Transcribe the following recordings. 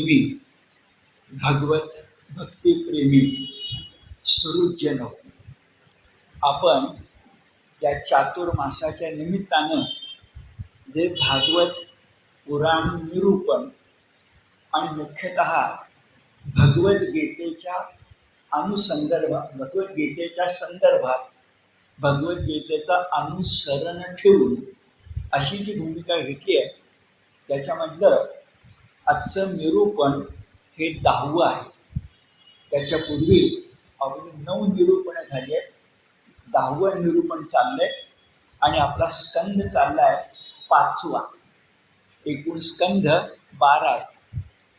मी भगवत भक्तिप्रेमी सुहृदजन हो. आपण या चातुर्मासाच्या निमित्तानं जे भागवत पुराण निरूपण आणि मुख्यतः भगवद्गीतेच्या संदर्भात भगवद्गीतेचा अनुसरण ठेवून अशी जी भूमिका घेतली आहे त्याच्यामधलं आजचं निरूपण हे 10वं आहे. त्याच्यापूर्वी अगदी 9 निरूपणं झाली आहेत. 10वं निरूपण चाललंय आणि आपला स्कंद चाललाय 5वा. एकूण स्कंद 12 आहेत.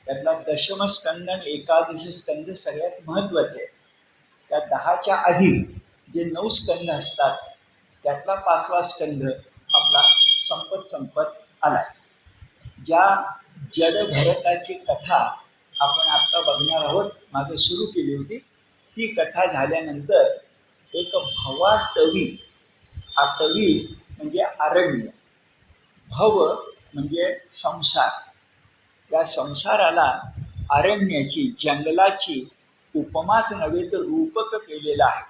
त्यातला दशम स्कंद आणि एकादशी स्कंद सगळ्यात महत्त्वाचे आहे. त्या 10च्या आधी जे 9 स्कंद असतात त्यातला 5वा स्कंद आपला संपत आलाय. ज्या जडभरताची कथा आपण आत्ता बघणार आहोत, मागे सुरू केली होती, ती कथा झाल्यानंतर एक भवाटवी, हा टवी म्हणजे अरण्य, भव म्हणजे संसार, या संसाराला अरण्याची, जंगलाची उपमाच नव्हे तर रूपक केलेलं आहे.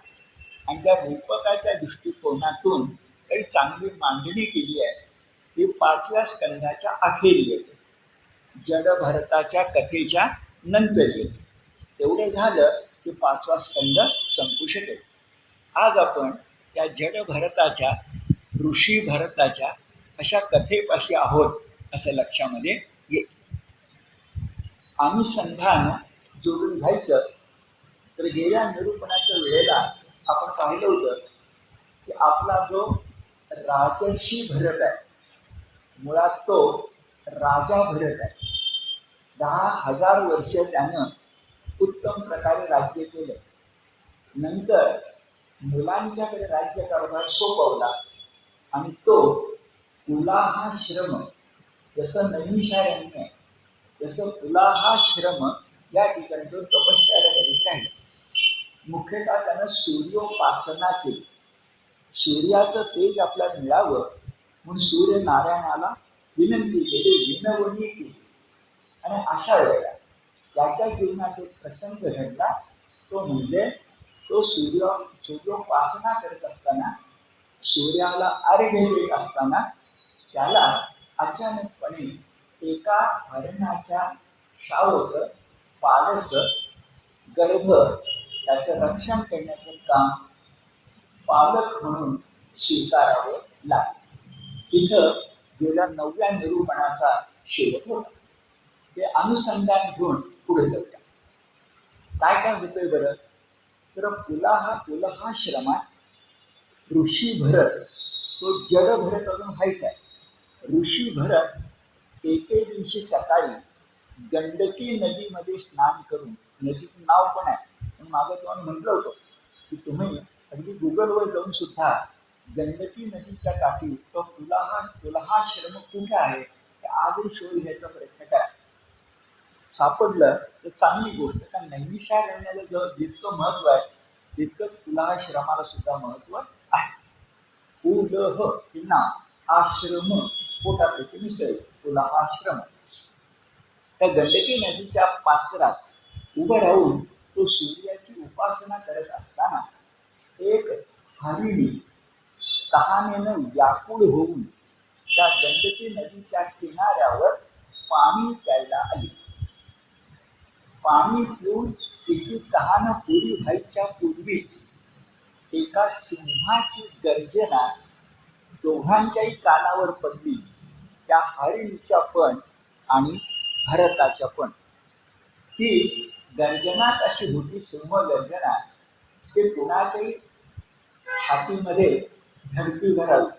आणि त्या रूपकाच्या दृष्टिकोनातून काही चांगली मांडणी केली आहे. ती 5व्या स्कंदाच्या अखेरी येते, जडभरताच्या कथेच्या नंतर येते. तेवढे झालं की 5वा स्कंद संपू शकेल. आज आपण या जडभरताच्या, ऋषी भरताच्या अशा कथेपाशी आहोत असं लक्षामध्ये येईल. अनुसंधान जोडून घ्यायचं तर गेल्या निरूपणाच्या वेळेला आपण पाहिलं होतं की आपला जो राजर्षी भरत आहे, मुळात तो राजा भरत आहे. 10,000 वर्ष त्यानं उत्तम प्रकारे राज्य केलं. नंतर मुलांच्याकडे राज्यकारभार सोपवला आणि तो पुलाहाश्रम, जसं नैमिषारण्य आहे तसं पुलाहाश्रम या ठिकाणी तो तपश्चर्या करीत राहिला. मुख्यतः त्यानं सूर्योपासना केली. सूर्याचं तेज आपल्याला मिळावं म्हणून सूर्यनारायणाला विनंती केली, विनवणी केली. आणि अशा वेळेला त्याच्या जीवनात एक प्रसंग घडला. तो म्हणजे तो सूर्योपासना करत असताना, सूर्याला अर्घ्य देत असताना त्याला अचानकपणे एका हरणाच्या शावक, पारस, गर्भ त्याचं रक्षण करण्याचं काम पालक म्हणून स्वीकारावं लागलं. इथं गेल्या 9व्या निरूपणाचा शेवट होता. ते अनुसंधान घेऊन पुढे जाऊया. काय काय होतंय बरं तर पुलाहाश्रमात ऋषी भरत, तो जड भरत अजून व्हायचा आहे. ऋषी भरत एके दिवशी सकाळी गंडकी नदीमध्ये स्नान करून, नदीचं नाव पण आहे पण मागं तुम्हाला म्हटलं होतं की तुम्ही अगदी गुगलवर जाऊन सुद्धा गंडकी नदीच्या काठी तो पुलाहाश्रम कुठे आहे ते आजही शोध घ्यायचा प्रयत्न करा. सापडलं तर चांगली गोष्ट, कारण नैमिषारण्याला जितकं महत्व आहे तितकंच पुलाहाश्रमाला सुद्धा महत्व आहे. पुलह हे नाव, आश्रम पोटापैकी मिसळ, पुलाहाश्रम. त्या गंडकी नदीच्या पात्रात उभं राहून तो सूर्याची उपासना करत असताना एक हरिणी तहानेनं व्याकुळ होऊन त्या गंडकी नदीच्या किनाऱ्यावर पाणी प्यायला आली. पाणी पिऊन तिची तहान पुरी व्हायच्या पूर्वीच एका सिंहाची गर्जना दोघांच्याही कानावर पडली, त्या हरिणीच्या पण आणि भरताच्या पण. ती गर्जनाच अशी होती, सिंह गर्जना, ते कुणाच्याही छातीमध्ये धडकी भरावी.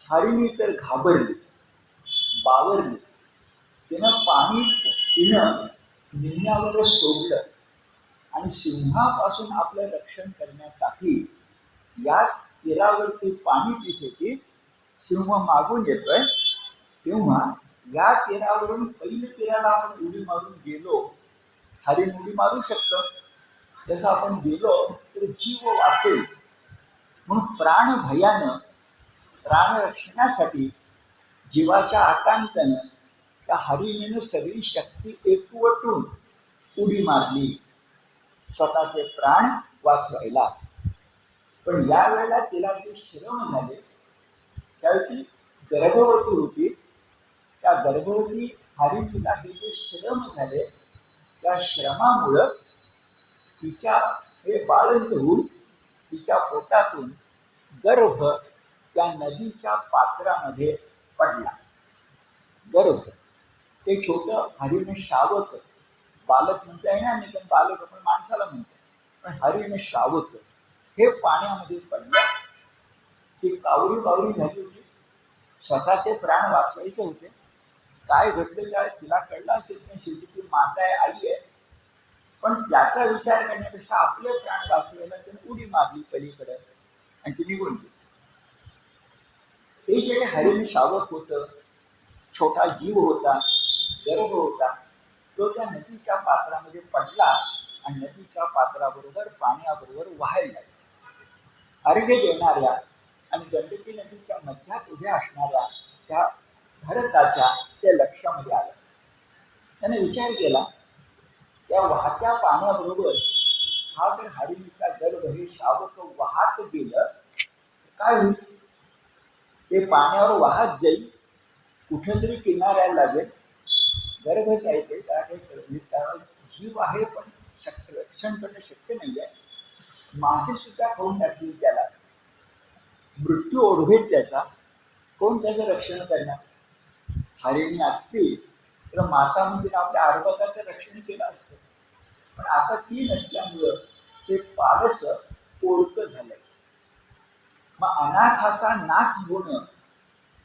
हरिणी तर घाबरली, बावरली. तिनं निम्म्यावर सोडलं आणि सिंहापासून आपलं रक्षण करण्यासाठी या तीरावरती पाणी पित होती. सिंह मागून येतोय तेव्हा या तीरावरून पहिल्या तीराला आपण उडी मारून गेलो, हरिण उडी मारू शकतं, जसं आपण गेलो तर जीव वाचेल म्हणून प्राण रक्षणासाठी जीवाच्या आकांतानं त्या हरिणीनं सगळी शक्ती एकवटून उडी मारली स्वतःचे प्राण वाचवायला. पण यावेळेला तिला जे श्रम झाले, त्यावेळी ती गर्भवती होती. त्या गर्भवती हरिणीला हे जे श्रम झाले, त्या श्रमामुळं तिच्या हे बाळंत होऊन तिच्या पोटातून गर्भ त्या नदीच्या पात्रामध्ये पडला. गर्भ ते छोटं हरिण शावक, बालक म्हणता येणार नाही, कारण बालक आपण माणसाला म्हणतो, पण हरिण शावक हे पाण्यामध्ये पडलं. ती कावरी बावरी झाली होती, स्वतःचे प्राण वाचवायचे होते. काय घडलं काय तिला कळलं असेल, पण शेवटी ती माता आहे, आई आहे. पण त्याचा विचार करण्यापेक्षा आपले प्राण वाचवायला त्याने उडी मारली पलीकडे आणि ती निघून गेली. हे जे हरिण शावक होतं, छोटा जीव होता, गर्भ होता, तो त्या नदीच्या पात्रामध्ये पडला आणि नदीच्या पात्राबरोबर पाण्याबरोबर वाहायला लागला. अर्घ्य देणाऱ्या आणि गंडकी नदीच्या मध्यात उभ्या असणाऱ्या त्या भरताच्या त्या लक्षामध्ये आलं. त्याने विचार केला, त्या वाहत्या पाण्याबरोबर हा जर हरिणीचा गर्भ हे शावक वाहत गेलं काय होईल? ते पाण्यावर वाहत जाईल, कुठेतरी किनाऱ्याला लागेल, गर्भच आहे ते, त्याला जीव आहे पण रक्षण करणं शक्य नाही आहे. मासे सुद्धा खाऊन टाकली त्याला, मृत्यू ओढवेल त्याचा, कोण त्याचं रक्षण करणार? हरिणी असती तर माता म्हणजे आपल्या अर्भकाचं रक्षण केलं असतं. पण आता ती नसल्यामुळं ते पारस ओळख झालंय. मग अनाथाचा नाथ होणं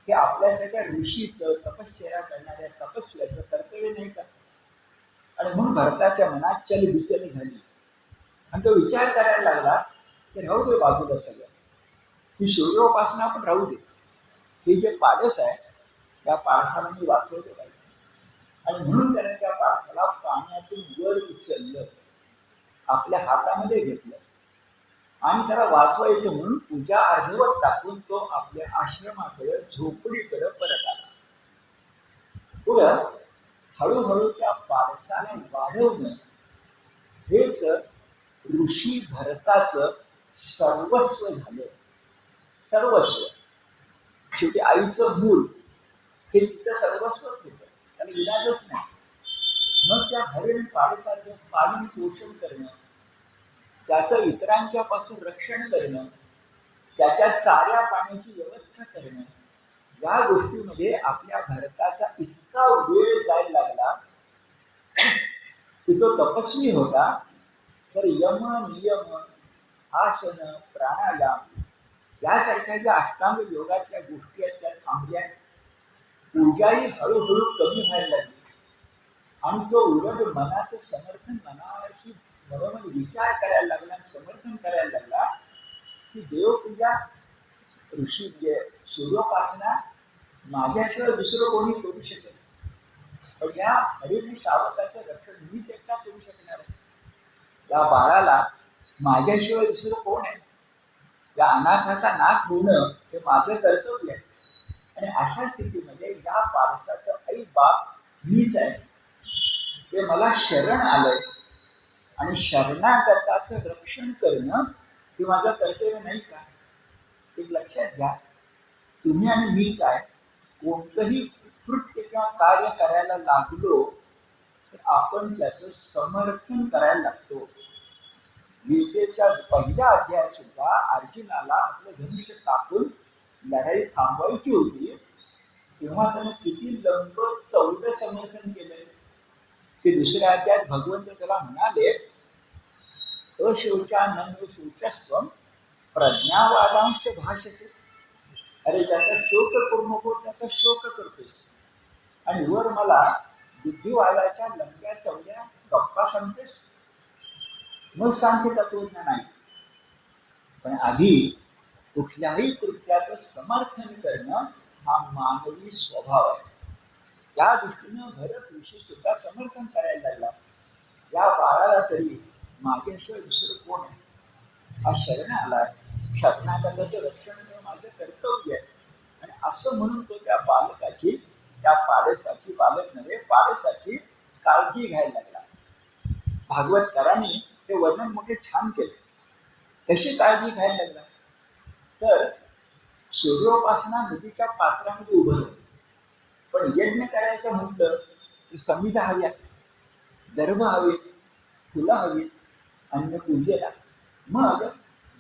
हे आपल्यासारख्या ऋषीचं, तपश्चर्या करणाऱ्या तपस्व्याचं कर्तव्य नाही का? आणि म्हणून भरताच्या मनात चलबिचल झाली आणि तो विचार करायला लागला की राहू दे बाजूला सगळं, ही सूर्योपासना पण राहू दे, हे जे पारस आहे त्या पारसाला मी वाचवलं पाहिजे. आणि म्हणून त्याने त्या पारसाला पाण्यातून वर उचललं, आपल्या हातामध्ये घेतलं आणि त्याला वाचवायचं म्हणून पूजा अर्धवट टाकून तो आपल्या आश्रमाकडे, झोपडीकडे परत आला. पुढं हळूहळू त्या पारसाला वाढवणं हेच ऋषी भरताचं सर्वस्व झालं. सर्वस्व शेवटी आईचं मूल हे तिचं सर्वस्वच होतं, त्याला इलाजच नाही. मग त्या हरिण पारसाचं पालन पोषण करणं, त्याचं इतरांच्या पासून रक्षण करणं, त्याच्या चाऱ्या पाण्याची व्यवस्था करणं, या गोष्टीमध्ये आपल्या भरताचा इतका वेळ जायला लागला की तो तपस्वी होता. तर यम, नियम, आसन, प्राणायाम यासारख्या ज्या अष्टांग योगाच्या गोष्टी आहेत त्या थांबल्या. ऊर्जाही हळूहळू कमी व्हायला लागली आणि तो उलट मनाचं समर्थन, मनाशी बरोबर विचार करायला लागला, समर्थन करायला लागला की देवपूजा, ऋषी म्हणजे सूर्योपासना माझ्याशिवाय दुसरं कोणी करू शकेल, पण या हरिणी शावकाचं रक्षण मीच एकटा करू शकणार आहे. या बाळाला माझ्याशिवाय दुसरं कोण आहे? या अनाथाचा नाथ होणं हे माझं कर्तव्य आहे. आणि अशा स्थितीमध्ये या पारसाचं आई बाप मीच आहे. ते मला शरण आलंय आणि शरणागताचं रक्षण करणं हे माझं कर्तव्य नाही का? एक लक्षात घ्या, तुम्ही आणि मी काय कोणतंही कृत्य किंवा कार्य करायला लागलो तर आपण त्याचं समर्थन करायला लागतो. गीतेच्या पहिल्या अध्यायात सुद्धा अर्जुनाला आपलं धनुष्य टाकून लढाई थांबवायची होती, तेव्हा त्यानं किती लंब चौलं समर्थन केलंय. ते दुसऱ्या अध्यायात भगवंत त्याला म्हणाले, अशौचानंद शौचस्त्वं प्रज्ञावादांश भाषसे. अरे त्याचा शोक करू नको, त्याचा शोक करतोस आणि वर मला बुद्धिवादाच्या लंब्या चौल्या गप्पा सांगतेस. मग सांगते तत्वज्ञान नाही. पण आधी कुठल्याही कृत्याचं समर्थन करणं हा मानवी स्वभाव आहे. त्या दृष्टीनं भरत ऋषी सुद्धा समर्थन करायला लागला. या बाळाला तरी माझ्याशिवाय दुसरं कोण आहे? हा शरण आलाय, शरणागताचं रक्षण करणं माझं कर्तव्य आहे. आणि असं म्हणून तो त्या बालकाची त्या पाडसाची पालक नव्हे पाडसाची काळजी घ्यायला लागला. भागवतकारांनी हे वर्णन मोठे छान केले. कशी काळजी घ्यायला लागला तर सूर्योपासना नदीच्या पात्रामध्ये उभं राहिलं. पण यज्ञ करायचं म्हटलं तर समिधा हव्या, दर्भ हवे, फुलं हवी, अन्न पूजेला. मग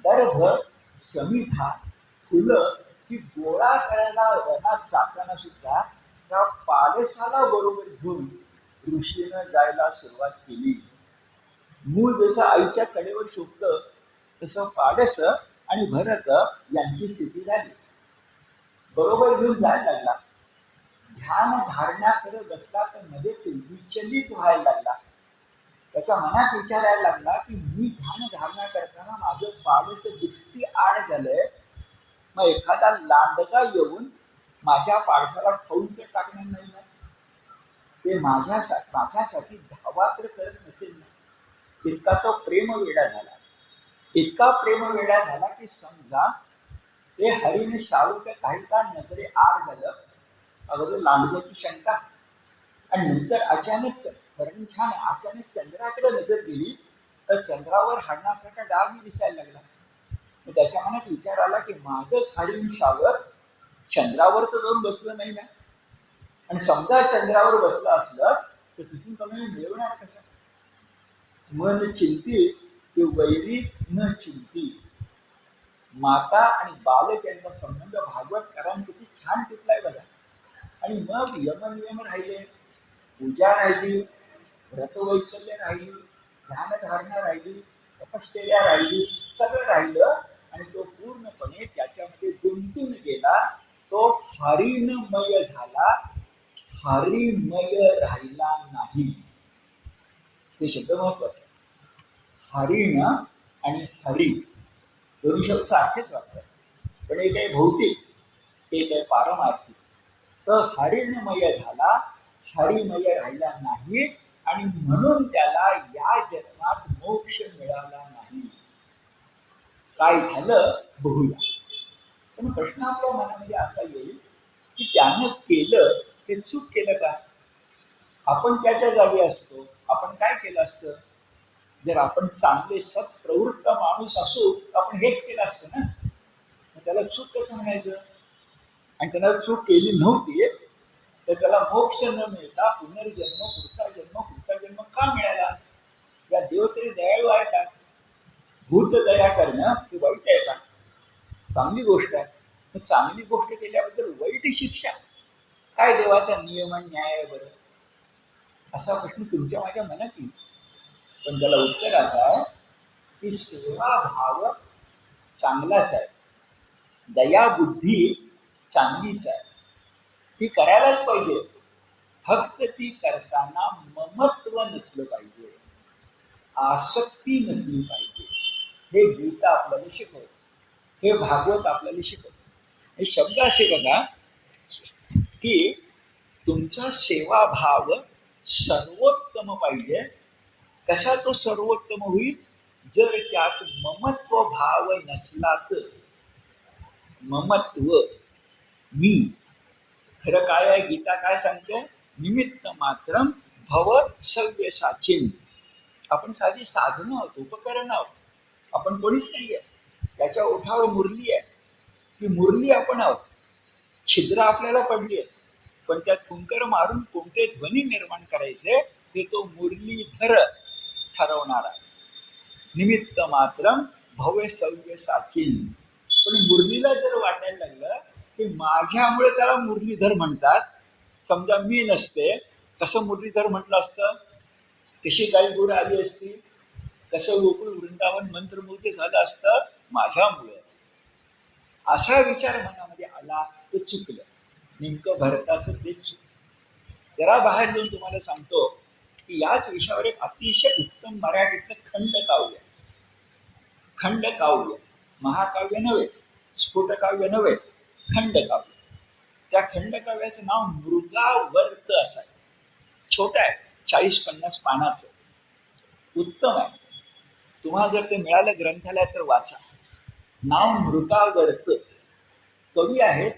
दर्भ, समिधा, फुलं ही गोळा करायला वनात जाताना सुद्धा त्या पाडसाला बरोबर घेऊन ऋषीनं जायला सुरुवात केली. मूळ जसं आईच्या कडेवर शोभतं तसं पाडस आणि भरत यांची स्थिती झाली. बरोबर घेऊन जायला लागला. ध्यान धारण्याकडे बसला तर मध्येच विचलित व्हायला लागला. त्याच्या मनात विचारायला लागला की मी ध्यान धारणा करताना माझं पाडस दृष्टी आड झालंय, मग एखादा लांडगा येऊन माझ्या पाडसाला खाऊन तर टाकणार नाही ना, ते माझ्यासाठी धावा तर करत नसेल ना. इतका तो प्रेम वेडा झाला. इतका प्रेम वेडा झाला की समजा ते हरीने शाहूच्या काही काळ नजरे आड झालं. अगोदर लांडग्याची शंका आणि नंतर अचानक वर्णन छान आहे. अचानक चंद्राकडे नजर गेली तर चंद्रावर हरणासारखा डाग दिसायला लागला. मग त्याच्या मनात विचार आला की माझंच हरिण शावर चंद्रावरच जाऊन बसलं नाही ना, आणि समजा चंद्रावर बसलं असलं तर तिथून कमी मिळवणार कसं. मन चिंती ते वैरी न चिंती. माता आणि बालक यांचा संबंध भागवतकारांनी किती छान टिपलाय बघा. आणि मग यमनियम राहिले, पूजा राहिली, व्रतवैकल्य राहिली, ध्यानधारणा राहिली, तपश्चर्या राहिली, सगळं राहिलं आणि तो पूर्णपणे त्याच्यामध्ये गुंतून गेला. तो हरिणमय झाला, हरिमय राहिला नाही. हे शब्द महत्वाचे. हरिण आणि हरी दोन्ही शब्द सारखेच वाटतात, पण एक आहे भौतिक, एक आहे पारमार्थिक. तर हरिणमय झाला, हरिमय राहिला नाही, आणि म्हणून त्याला या जन्मात मोक्ष मिळाला नाही. काय झालं बघूया. पण प्रश्न आपल्या मनामध्ये असा येईल की त्यानं केलं हे चूक केलं का. आपण त्याच्या जागी असतो, आपण काय केलं असतं. जर आपण चांगले सत्प्रवृत्त माणूस असू तर आपण हेच केलं असतं ना. मग त्याला चूक कसं म्हणायचं. आणि त्याला चूक केली नव्हती तर त्याला मोक्ष न मिळता पुनर्जन्म, पुढचा जन्म का मिळाला. या देव तरी दयाळू आहे का. भूत दया करणं ही वाईट आहे का. चांगली गोष्ट आहे. मग चांगली गोष्ट केल्याबद्दल वाईट शिक्षा काय देवाचा नियम आणि न्याय आहे बरं. असा प्रश्न तुमच्या माझ्या मनात येईल. पण त्याला उत्तर असं आहे की सेवाभाव चांगलाच आहे, दया बुद्धी चांगलीच आहे, ती करायलाच पाहिजे. फक्त ती करताना ममत्व नसलं पाहिजे, आसक्ती नसली पाहिजे. हे गीता आपल्याला शिकवतं, हे भागवत आपल्याला शिकवतं. हे शब्द असे बघा की तुमचा सेवाभाव सर्वोत्तम पाहिजे. कसा तो सर्वोत्तम होईल. जर त्यात ममत्व भाव नसला तर. ममत्व, मी. खरं काय आहे, गीता काय सांगते. निमित्त मात्रम भव सव्यसाचिन. आपण साधी साधनं आहोत, उपकरण आहोत. आपण कोणीच नाही आहे. त्याच्या ओठावर मुरली आहे, ती मुरली आपण आहोत. छिद्र आपल्याला पडली आहे, पण त्यात फुंकर मारून कोणते ध्वनी निर्माण करायचे हे तो मुरलीधर ठरवणार आहे. निमित्त मात्रम भव्य सव्य साचिन. पण मुरलीला जर वाटायला लागलं की माझ्यामुळे त्याला मुरलीधर म्हणतात, समजा मी नसते कसं मुरलीधर म्हटलं असतं, कशी गाई गुरं आली असती, कसं गोकुळ वृंदावन मंत्रमुग्ध झालं असतं माझ्यामुळे. असा विचार मनामध्ये आला तर चुकलं. नेमकं भरताचं ते चुकलं. जरा बाहेर जाऊन तुम्हाला सांगतो की याच विषयावर एक अतिशय उत्तम मराठीतलं खंडकाव्य, खंडकाव्य, महाकाव्य नव्हे, स्फुटकाव्य नव्हे, खंडकाव्य. त्या खंडकाव्याचं नाव मृगावर्त असं आहे. छोटं आहे, 40-50 पानाचं, उत्तम आहे. तुम्हाला जर ते मिळालं ग्रंथालयात तर वाचा. नाव मृगावर्त. कवी आहेत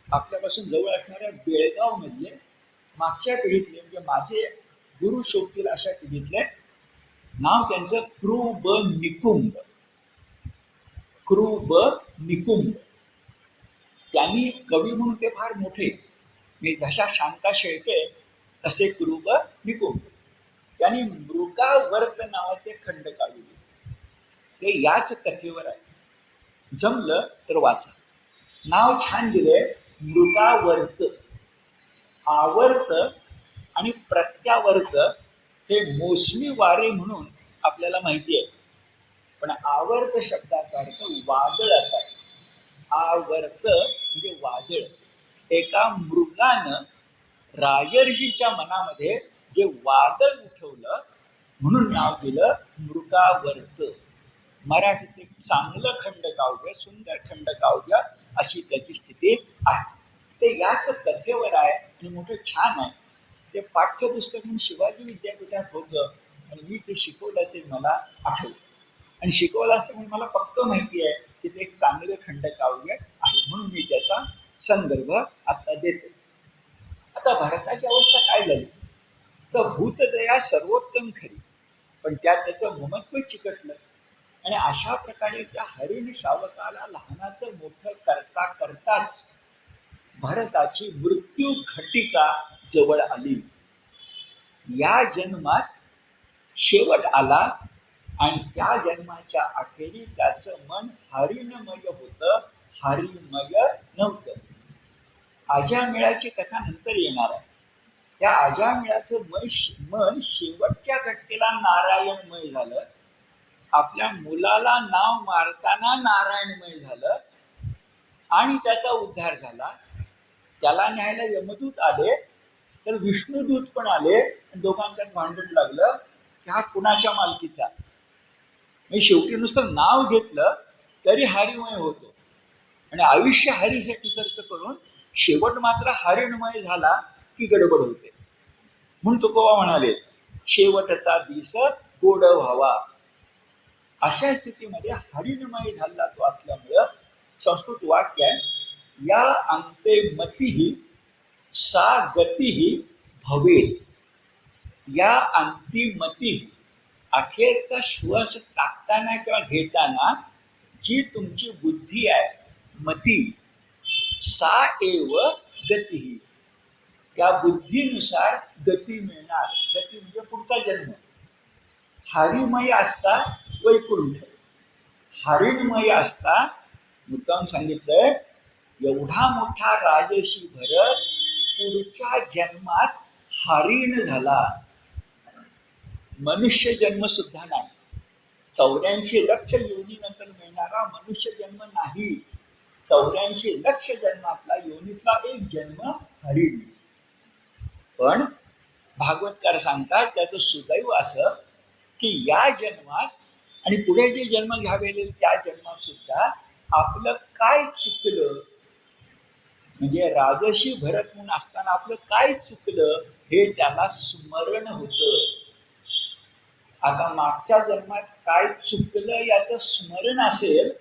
आपल्यापासून जवळ असणाऱ्या बेळगाव मधले मागच्या पिढीतले म्हणजे माझे गुरु शोभतील अशा पिढीतले, नाव त्यांचं क्रू ब निकुंब. क्रू ब निकुंब. त्यांनी कवी म्हणून ते फार मोठे, मी जशा शांता शेळके तसे क्रू ब निकुंब. त्यांनी मृगावर्त नावाचे खंड काढले. ते याच कथेवर आहे. जमलं तर वाचा. नाव छान दिले, मृगावर्त. आवर्त आणि प्रत्यावर्त हे मोसमी वारे म्हणून आपल्याला माहिती आहे. पण आवर्त शब्दाचा अर्थ वादळ असा आहे. आवर्त म्हणजे वादळ. एका मृगानं राजर्षीच्या मनामध्ये जे वादळ उठवलं म्हणून नाव दिलं मृगावर्त. मराठीत एक चांगलं खंडकाव्य, सुंदर खंडकाव्य अशी त्याची स्थिती आहे. ते याच कथेवर आहे आणि मोठं छान आहे. ते पाठ्यपुस्तक म्हणून शिवाजी विद्यापीठात होतं आणि मी ते शिकवल्याचे मला आठवतं. आणि शिकवलं असल्यामुळे मला पक्क माहिती आहे की ते एक चांगले खंडकाव्य आहे, म्हणून मी त्याचा संदर्भ आता देतो. आता भारताची अवस्था काय झाली तर भूतदया सर्वोत्तम खरी, पण त्यात त्याचं ममत्व चिकटलं आणि अशा प्रकारे त्या हरिण शावकाला लहानाचं मोठं करता करताच भारताची मृत्यू घटिका जवळ आली. या जन्मात शेवट आला आणि त्या जन्माच्या अखेरी त्याचं मन हरिणमय होतं, हरिमय नव्हतं. अजामिळाची कथा नंतर येणार आहे. त्या अजामिळाचं मन शेवटच्या घटकेला नारायणमय झालं. आपल्या मुलाला नाव मारताना नारायणमय झालं आणि त्याचा उद्धार झाला. त्याला न्यायला यमदूत आले तर विष्णुदूत पण आले आणि दोघांच्यात भांडण लागलं की हा कुणाच्या मालकीचा. म्हणजे शेवटी नुसतं नाव घेतलं तरी हरिमय होतो आणि आयुष्य हरीसाठी खर्च करून शेवट मात्र हरिणमय झाला की गडबड होते. म्हणून तुकोबा म्हणाले, शेवटचा दिस गोड व्हावा. अशा स्थितीमध्ये हरिणमय झाला तो असल्यामुळं संस्कृत वाक्य आहे, या अंते मतीही सा गतीही भवेत. या अंतिमती, अखेरचा श्वास टाकताना किंवा घेताना जी तुमची बुद्धी आहे, मती, सा एव गती, त्या बुद्धीनुसार गती मिळणार. गती म्हणजे पुढचा जन्म. हरिमय असता वैकुंठ, हरिणमय असता, मुद्दाम सांगितलंय, एवढा मोठा राजर्षी भरत पुढच्या जन्मात हरिण झाला. मनुष्य जन्म सुद्धा नाही. 84 लक्ष योनीनंतर मिळणारा मनुष्य जन्म नाही. 84 लक्ष जन्मातला योनीतला एक जन्म हरिण. पण भागवतकार सांगतात त्याचं सुदैव असं की या जन्मात आणि पुढे जे जन्म घ्यावेले त्या जन्मात सुद्धा आपलं काय चुकलं, म्हणजे राजर्षी भरत म्हणून असताना आपलं काय चुकलं हे त्याला स्मरण होतं. आता मागच्या जन्मात काय चुकलं याचं स्मरण असेल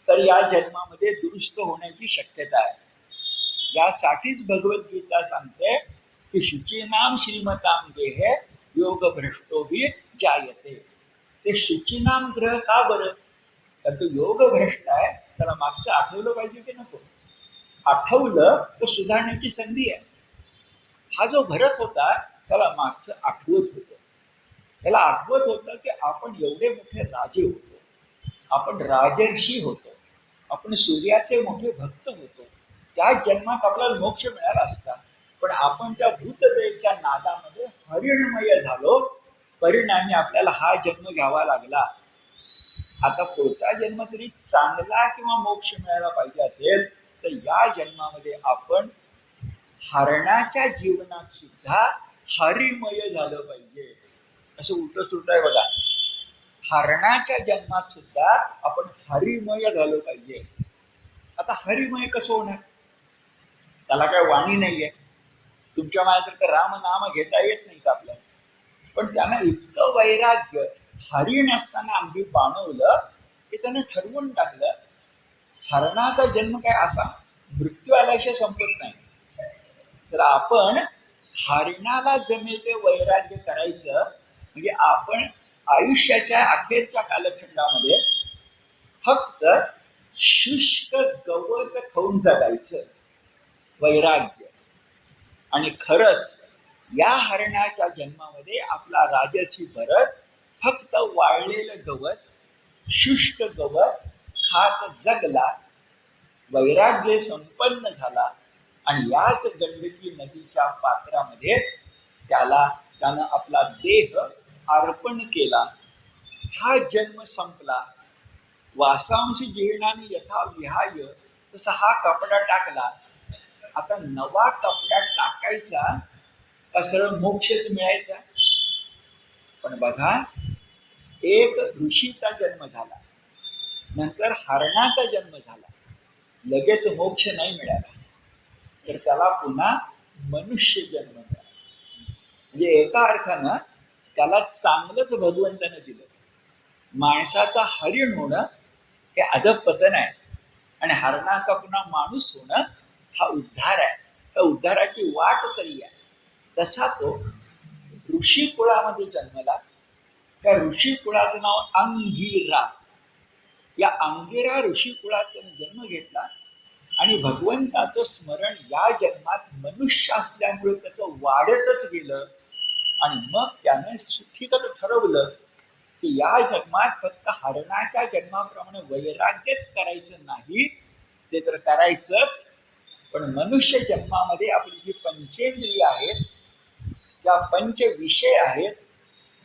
तर या जन्मामध्ये दुरुस्त होण्याची शक्यता आहे. यासाठीच भगवद्गीता सांगते की शुचीनाम श्रीमताम देहे योग भ्रष्टो भी जायते. ते शुचीनाम ग्रह का बरं, तर तो योग भ्रष्ट आहे, त्याला मागचं आठवलं पाहिजे की नको. आठवलं तर सुधारण्याची संधी आहे. हा जो भरत होता त्याला मागचं आठवत होतं. त्याला आठवत होतं की आपण एवढे मोठे राजे होतो, आपण राजर्षी होतो, आपण सूर्याचे मोठे भक्त होतो. त्या जन्मात आपल्याला मोक्ष मिळाला असता, पण आपण त्या भूतदयेच्या नादामध्ये हरिणमय झालो, परिणामी आपल्याला हा जन्म घ्यावा लागला. आता पुढचा जन्म तरी चांगला किंवा मोक्ष मिळायला पाहिजे असेल तर या जन्मामध्ये आपण हरणाच्या जीवनात सुद्धा हरिमय झालं पाहिजे. असं उलट सुलट आहे बघा. हरणाच्या जन्मात सुद्धा आपण हरिमय झालं पाहिजे. आता हरिमय कसं होणार, त्याला काय वाणी नाहीये. तुमच्या माझ्यासारखं राम नाम घेता येत नाही का आपल्याला, पण त्यांना इतकं वैराग्य हरिण असताना अंगी पाणवलं की त्यानं ठरवून टाकलं हरणाचा जन्म काय असा मृत्यू आल्याशिवाय संपत नाही. तर आपण हरणाला जमेल ते वैराग्य करायचं, म्हणजे आपण आयुष्याच्या अखेरच्या कालखंडामध्ये फक्त शुष्क गवत खाऊन जगायचं, वैराग्य. आणि खरंच या हरणाच्या जन्मामध्ये आपला राजसी भरत फक्त वाळलेलं गवत, शुष्क गवत खात जगला, वैराग्य संपन्न झाला. आणि याच गंडकी नदीच्या पात्रामध्ये त्यानं आपला देह अर्पण केला. हा जन्म संपला. वासांश जीर्णाने यथा विहाय, तसा हा कपडा टाकला. आता नवा कपडा टाकायचा का सरळ मोक्षच मिळायचा? पण बघा, एक ऋषीचा जन्म झाला, नंतर हरणाचा जन्म झाला, लगेच मोक्ष नाही मिळाला, तर त्याला पुन्हा मनुष्य जन्म मिळाला. म्हणजे एका अर्थानं त्याला चांगलंच भगवंतानं दिलं. माणसाचा हरिण होणं हे अधपतन आहे, आणि हरणाचा पुन्हा माणूस होणं हा उद्धार आहे. त्या उद्धाराची वाट तरी आहे. तसा तो ऋषी कुळामध्ये जन्मला. त्या ऋषी कुळाचं नाव अंगिरा. या अंगिरा ऋषी कुळात त्याने जन्म घेतला, आणि भगवंताचं स्मरण या जन्मात मनुष्य असल्यामुळे त्याचं वाढतच गेलं. आणि मग त्याने सुखीकर ठरवलं की या जन्मात फक्त हरणाच्या जन्माप्रमाणे वैराग्यच करायचं नाही, ते तर करायचंच, पण मनुष्य जन्मामध्ये आपली जी पंचेंद्रिय आहेत, ज्या पंच विषय आहेत,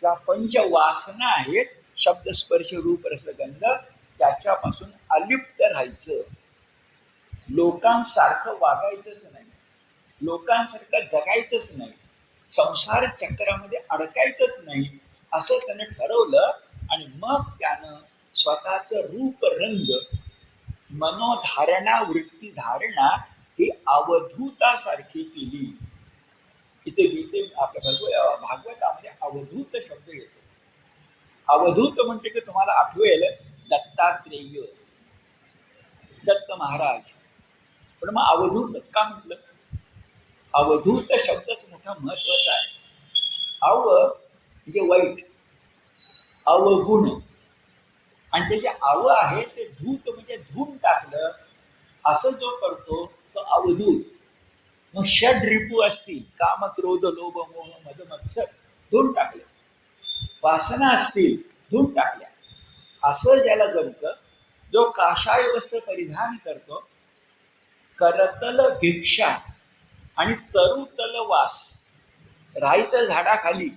ज्या पंच वासना आहेत, शब्द स्पर्श रूप रसगंध, त्याच्यापासून अलिप्त राहायचं. लोकांसारखं वागायचंच नाही, लोकांसारखं जगायचंच नाही, संसार चक्रामध्ये अडकायचंच नाही, असं त्यानं ठरवलं. आणि मग त्यानं स्वतःचं रूप रंग, मनोधारणा, वृत्ती धारणा ही अवधूतासारखी केली. इथे गीते आपल्या भागवतामध्ये अवधूत शब्द येतो. अवधूत म्हणजे की तुम्हाला आठवेल दत्तात्रेय, दत्त महाराज. पण मग अवधूतच का म्हटलं? अवधूत शब्दच मोठा महत्वाचा आहे. अव म्हणजे वाईट, अवगुण, आणि ते जे अव आहे ते धूत म्हणजे धुवून टाकलं, असं जो करतो तो अवधूत. मग षड रिपू असतील, काम क्रोध लोभ मोह मद मत्सर, धुवून टाकले. वासना असतील, धुवून टाकल्या. असं ज्याला जमतं, जो काषाय वस्त्र परिधान करतो, करतल भिक्षा आणि तरुतल वास, राईचं झाडाखाली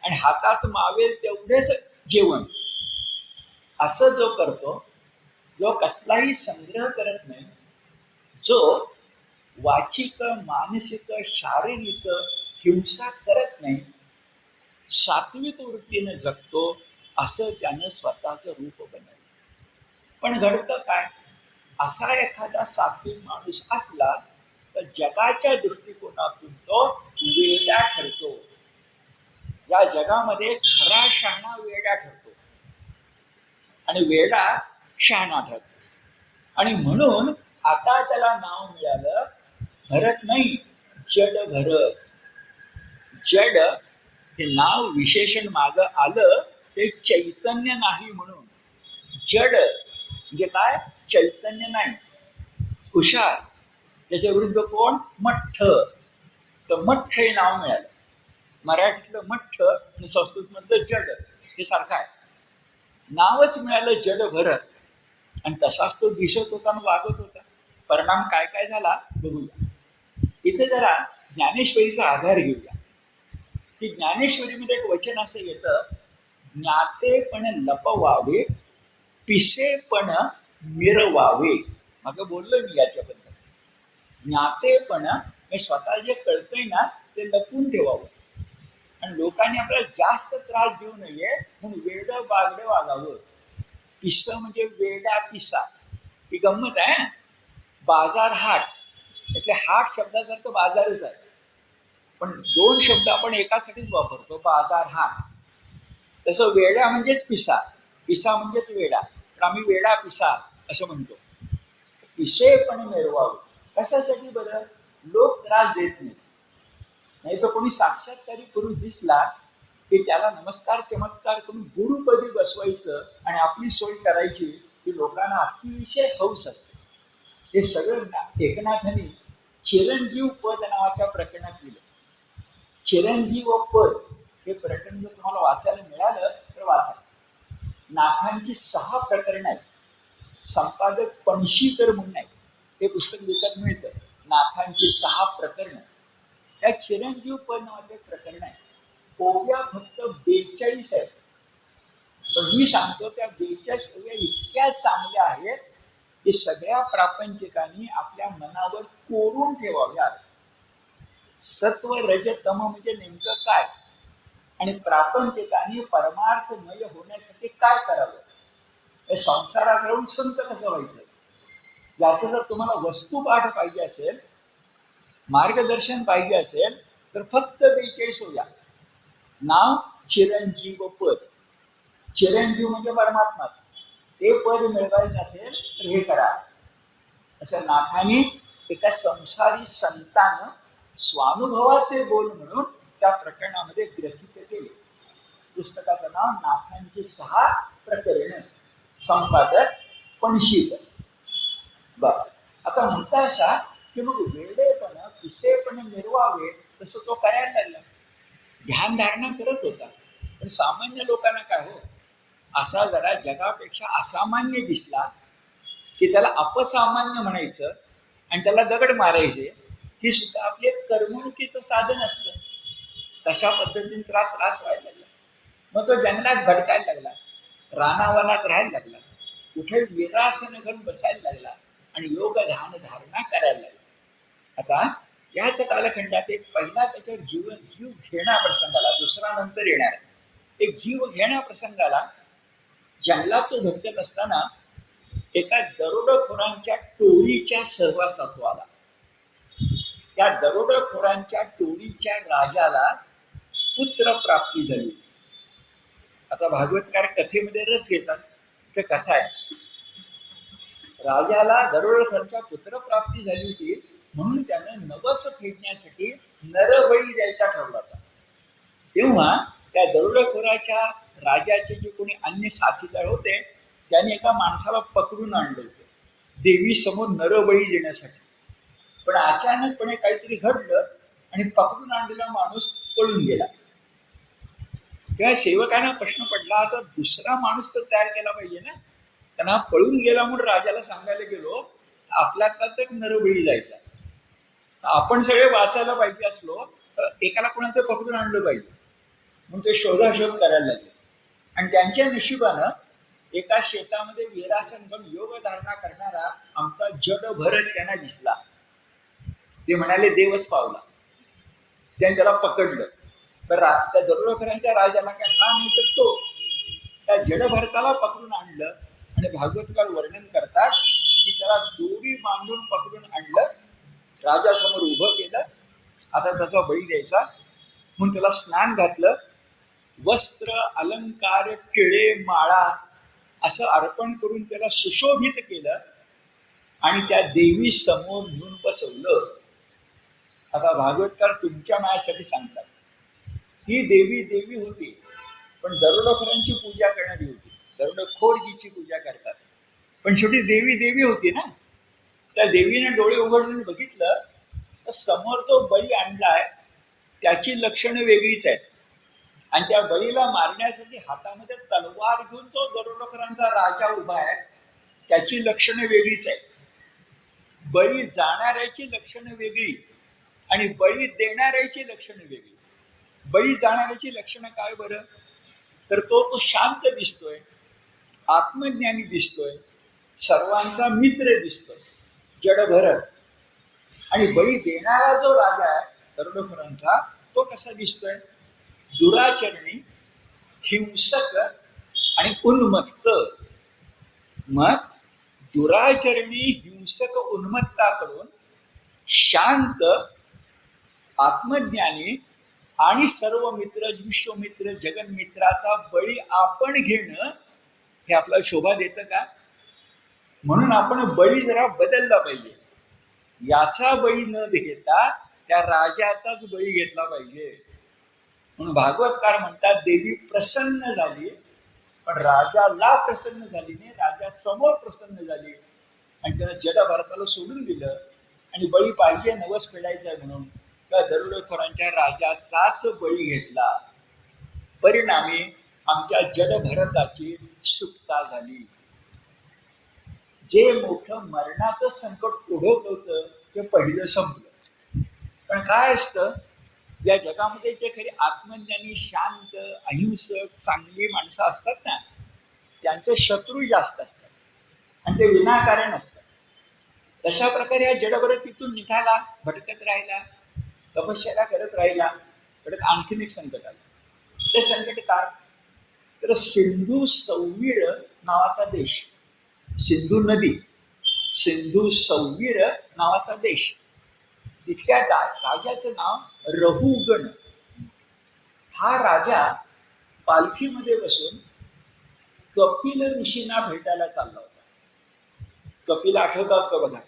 आणि हातात मावेल तेवढेच जेवण, असं जो करतो, जो कसलाही संग्रह करत नाही, जो वाचिक मानसिक शारीरिक हिंसा करत नाही, सात्विक वृत्तीने जगतो, असं त्यानं स्वतःचं रूप बनवलं. पण घडतं काय? असा एखादा सात्विक माणूस असला तर जगाच्या दृष्टिकोनातून तो वेडा ठरतो. या जगामध्ये खरा शहाणा वेडा ठरतो, आणि वेडा शहाणा ठरतो. आणि म्हणून आता त्याला नाव मिळालं भरत नाही, जड भरत. जड हे नाव विशेषण मागं आलं ते चैतन्य नाही म्हणून. जड म्हणजे काय? चैतन्य नाही, हुशार. त्याच्या विरुद्ध कोण? मठ्ठ. तर मठ्ठ हे नाव मिळालं. मराठीतलं मठ्ठ आणि संस्कृतमधलं जड हे सारखं आहे. नावच मिळालं जड भरत, आणि तसाच तो दिसत होता आणि वागत होता. परिणाम काय काय झाला बघूया. इथे जरा ज्ञानेश्वरीचा आधार घेऊया. की ज्ञानेश्वरीमध्ये एक वचन असं येतं, ज्ञातेपण लपवावे, पिसेपण मिरवावे. मग बोललोय मी याच्याबद्दल. ज्ञातेपण हे स्वतः जे कळतंय ना ते लपून ठेवावं, आणि लोकांनी आपल्याला जास्त त्रास देऊ नये म्हणून वेडं बागडं वागावं. पिस म्हणजे वेडा पिसा, ही गंमत आहे. बाजार हाट, એટલે हाट शब्दासारखं बाजारच आहे, पण दोन शब्द आपण एकासाठीच वापरतो, बाजार हाट. तसं वेडा म्हणजेच पिसा, पिसा म्हणजेच वेडा, पण आम्ही वेडा पिसा असं म्हणतो. पिसे पण मिरवावं, कशासाठी बरं? लोक त्रास देत नाही. नाही तर कोणी साक्षात्कारी पुरुष दिसला की त्याला नमस्कार चमत्कार करून गुरुपदी बसवायचं आणि आपली सोय करायची, की लोकांना अतिशय हौस असते. हे सगळं एकनाथांनी चिरंजीव पद नावाच्या प्रकरणात दिलं. चिरंजीव व पद हे प्रकरण जर तुम्हाला वाचायला मिळालं तर वाचा. नाथांची 6 प्रकरणं आहेत. संपादक पणशीकर म्हणून आहे, हे पुस्तक विकत मिळतं. नाथांची 6 प्रकरणं. त्या चिरंजीव पद नावाचं प्रकरण आहे. ओव्या फक्त 42 आहेत. पण मी सांगतो त्या 42 ओव्या इतक्या चांगल्या आहेत की सगळ्या प्रापंचिकांनी आपल्या मनावर कोरून ठेवाव्या. सत्व रज तम म्हणजे नेमकं काय, आणि प्रापंचिकांनी परमार्थमय होण्यासाठी काय करावं, हे संसारात राहून संत कसं व्हायचं, याचं जर तुम्हाला वस्तुपाठ पाहिजे असेल, मार्गदर्शन पाहिजे असेल, तर फक्त 42 होया. नाव चिरंजीव पद. चिरंजीव म्हणजे परमात्माच. ते पद मिळवायचं असेल तर हे करा, असं नाथाने एका संसारी संतानं स्वानुभवाचे बोल म्हणून त्या प्रकरणामध्ये ग्रथित केले. पुस्तकाचं नाव नाथांची 6 प्रकरण. संपादक पणशीकर. बर, आता म्हणता असा की मग वेडेपण पिसेपण मिरवावे तसं तो करायला लागला. ध्यान धारणा करत होता. पण सामान्य लोकांना काय हो, असा जरा जगापेक्षा असामान्य दिसला की त्याला अपसामान्य म्हणायचं आणि त्याला दगड मारायचे. ही सुद्धा आपले करमणुकीचं साधन असतं. तशा पद्धतीने त्याला त्रास व्हायला लागला. मग तो जंगलात भटकायला लागला, रानावनात राहायला लागला, कुठे विरासन घेऊन बसायला लागला आणि योग ध्यान धारणा करायला लागला. आता याच कालखंडात एक पहिला त्याच्यावर जीव घेण्या प्रसंगाला, दुसरा नंतर येणार एक जीव घेण्या प्रसंगाला जंगलात तो भटकत असताना एका दरोडेखोरांच्या टोळीच्या सहवासात तो आला. त्या दरोडेखोरांच्या टोळीच्या राजाला पुत्र प्राप्ती झाली. आता भागवतकार कथेमध्ये रस घेतात. इथं कथा आहे, राजाला दरोडेखोरांच्या पुत्रप्राप्ती झाली होती म्हणून त्यानं नवस फेडण्यासाठी नरबळी द्यायचा ठरवला होता. तेव्हा त्या दरोडेखोराच्या राजाचे जे कोणी अन्य साथीदार होते त्यांनी एका माणसाला पकडून आणलं होतं देवी समोर नरबळी देण्यासाठी. पण अचानकपणे काहीतरी घडलं आणि पकडून आणलेला माणूस पळून गेला. तेव्हा सेवकांना प्रश्न पडला, आता दुसरा माणूस तर तयार केला पाहिजे ना. त्यांना पळून गेला म्हणून राजाला सांगायला गेलो, आपल्याचाच एक नरबळी जायचा. आपण सगळे वाचायला पाहिजे असलो तर एकाला कोणाला पकडून आणलं पाहिजे. म्हणून ते शोधाशोध करायला लागले. आणि त्यांच्या नशिबानं एका शेतामध्ये विरासन घेऊन योग धारणा करणारा आमचा जड भरत त्यांना दिसला. ते म्हणाले देवच पावला. त्याने त्याला पकडलं. तर त्या दरोडेखोरांच्या राजाला काय हा नाही तर तो, त्या जड भरताला पकडून आणलं. आणि भागवतकार वर्णन करतात की त्याला दोरी बांधून पकडून आणलं, राजासमोर उभं केलं. आता त्याचा बळी द्यायचा म्हणून त्याला स्नान घातलं, वस्त्र अलंकार केळे माळा असं अर्पण करून त्याला सुशोभित केलं आणि त्या देवी समोर घेऊन बसवलं. आता भागवतकार तुमच्या मायासाठी सांगतात, ही देवी होती पण दरोडेखोरांची पूजा करणारी होती. दरोडेखोर हिची पूजा करतात, पण शेवटी देवी होती ना. त्या देवीने डोळे उघडून बघितलं तर समोर तो बळी आणलाय त्याची लक्षणं वेगळीच आहेत. आणि त्या बळीला मारण्यासाठी हातामध्ये तलवार घेऊन तो दरोडेखोरांचा राजा उभा आहे, त्याची लक्षणं वेगळीच आहेत. बळी जाणाऱ्याची लक्षणं वेगळी आणि बळी देणाऱ्याची लक्षणं वेगळी. बळी जाणाऱ्याची लक्षणं काय बरं, तर तो शांत दिसतोय, आत्मज्ञानी दिसतोय, सर्वांचा मित्र दिसतोय, जडभरत. आणि बळी देणारा जो राजा आहे दरोडेखोरांचा, तो कसा दिसतोय, दुराचरणी, हिंसक आणि उन्मत्त. मग दुराचरणी हिंसक उन्मत्ताकडून शांत आत्मज्ञानी आणि सर्व मित्र विश्वमित्र जगन्मित्राचा बळी आपण घेणं हे आपल्याला शोभा देतं का? म्हणून आपण बळी जरा बदलला पाहिजे. याचा बळी न घेता त्या राजाचाच बळी घेतला पाहिजे. म्हणून भागवतकार म्हणतात देवी प्रसन्न झाली, पण राजाला प्रसन्न झाली नाही, राजा समोर प्रसन्न झाली आणि त्यानं जडभरताला सोडून दिलं आणि बळी पाहिजे, नवस फेडायचा आहे म्हणून त्या दरोडेखोरांच्या राजाचाच बळी घेतला. परिणामी आमच्या जडभरताची सुटका झाली. जे मोठं मरणाचं संकट ओढवलं होतं ते पहिलं संपलं. पण काय असतं, या जगामध्ये जे खरी आत्मज्ञानी, शांत, अहिंसक, चांगली माणसं असतात ना, त्यांचे शत्रू जास्त असतात आणि ते विनाकारण असतात. तशा प्रकारे या जडभरत तिथून निघाला, भटकत राहिला, तपश्चर्या करत राहिला. परत आणखीन एक संकट आलं. ते संकट काय, तर सिंधू सौवीर नावाचा देश, सिंधू नदी, सिंधू सौवीर नावाचा देश, तिथल्या राजाचं नाव रहुगण. हा राजा पालखीमध्ये बसून कपिल ऋषींना भेटायला चालला होता. कपिल आठवतात का बघा,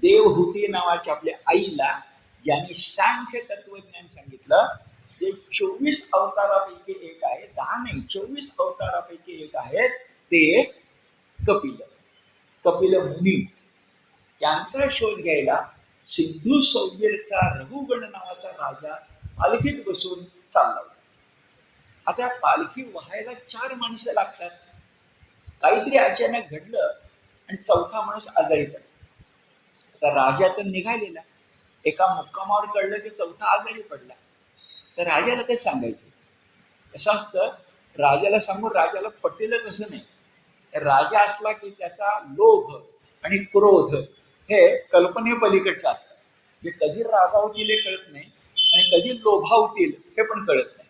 देवहूती नावाच्या आपल्या आईला ज्यांनी सांख्य तत्वज्ञान सांगितलं, जे 24 अवतारापैकी एक आहे, 10 नाही 24 अवतारापैकी एक आहेत, ते कपिल, कपिल मुनी. यांचा शोध घ्यायला सिंधू सौवीरचा रघुगण नावाचा राजा पालखीत बसून चालला होता. आता पालखी व्हायला 4 माणसं लागतात. काहीतरी अचानक घडलं आणि चौथा माणूस आजारी पडला. आता राजा तर निघालेला, एका मुक्कामावर कळलं की चौथा आजारी पडला. तर राजाला काय सांगायचं? कसं असतं, राजाला सांगून राजाला पटेलच असं नाही. राजा असला की त्याचा लोभ आणि क्रोध हे कल्पनेपलीकडचे असतात. हे कधी रागावतील हे कळत नाही आणि कधी लोभावतील हे पण कळत नाही.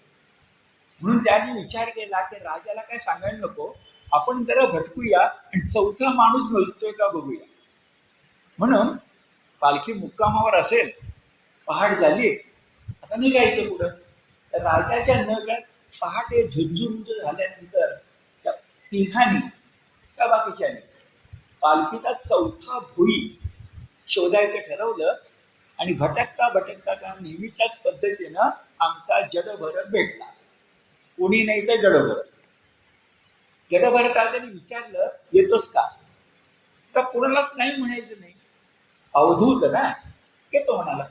म्हणून त्यांनी विचार केला की राजाला काय सांगायला नको, आपण जरा भटकूया आणि चौथा माणूस मिळतोय का बघूया. म्हणून पालखी मुक्कामावर असेल, पहाट झाली, आता निघायचं पुढं. तर राजाच्या नकळत पहाटे झुंझुंज झाल्यानंतर त्या तिघांनी, त्या बाकीच्याने पालखीचा चौथा भुई शोधायचं ठरवलं आणि भटकता भटकता त्या नेहमीच्याच पद्धतीनं आमचा जडभरत भेटला. कोणी नाही तर जडभरत. जडभरताला त्यांनी विचारलं, येतोस का? तर कोणालाच नाही म्हणायचं नाही. अवधूत ना, येतो म्हणाला.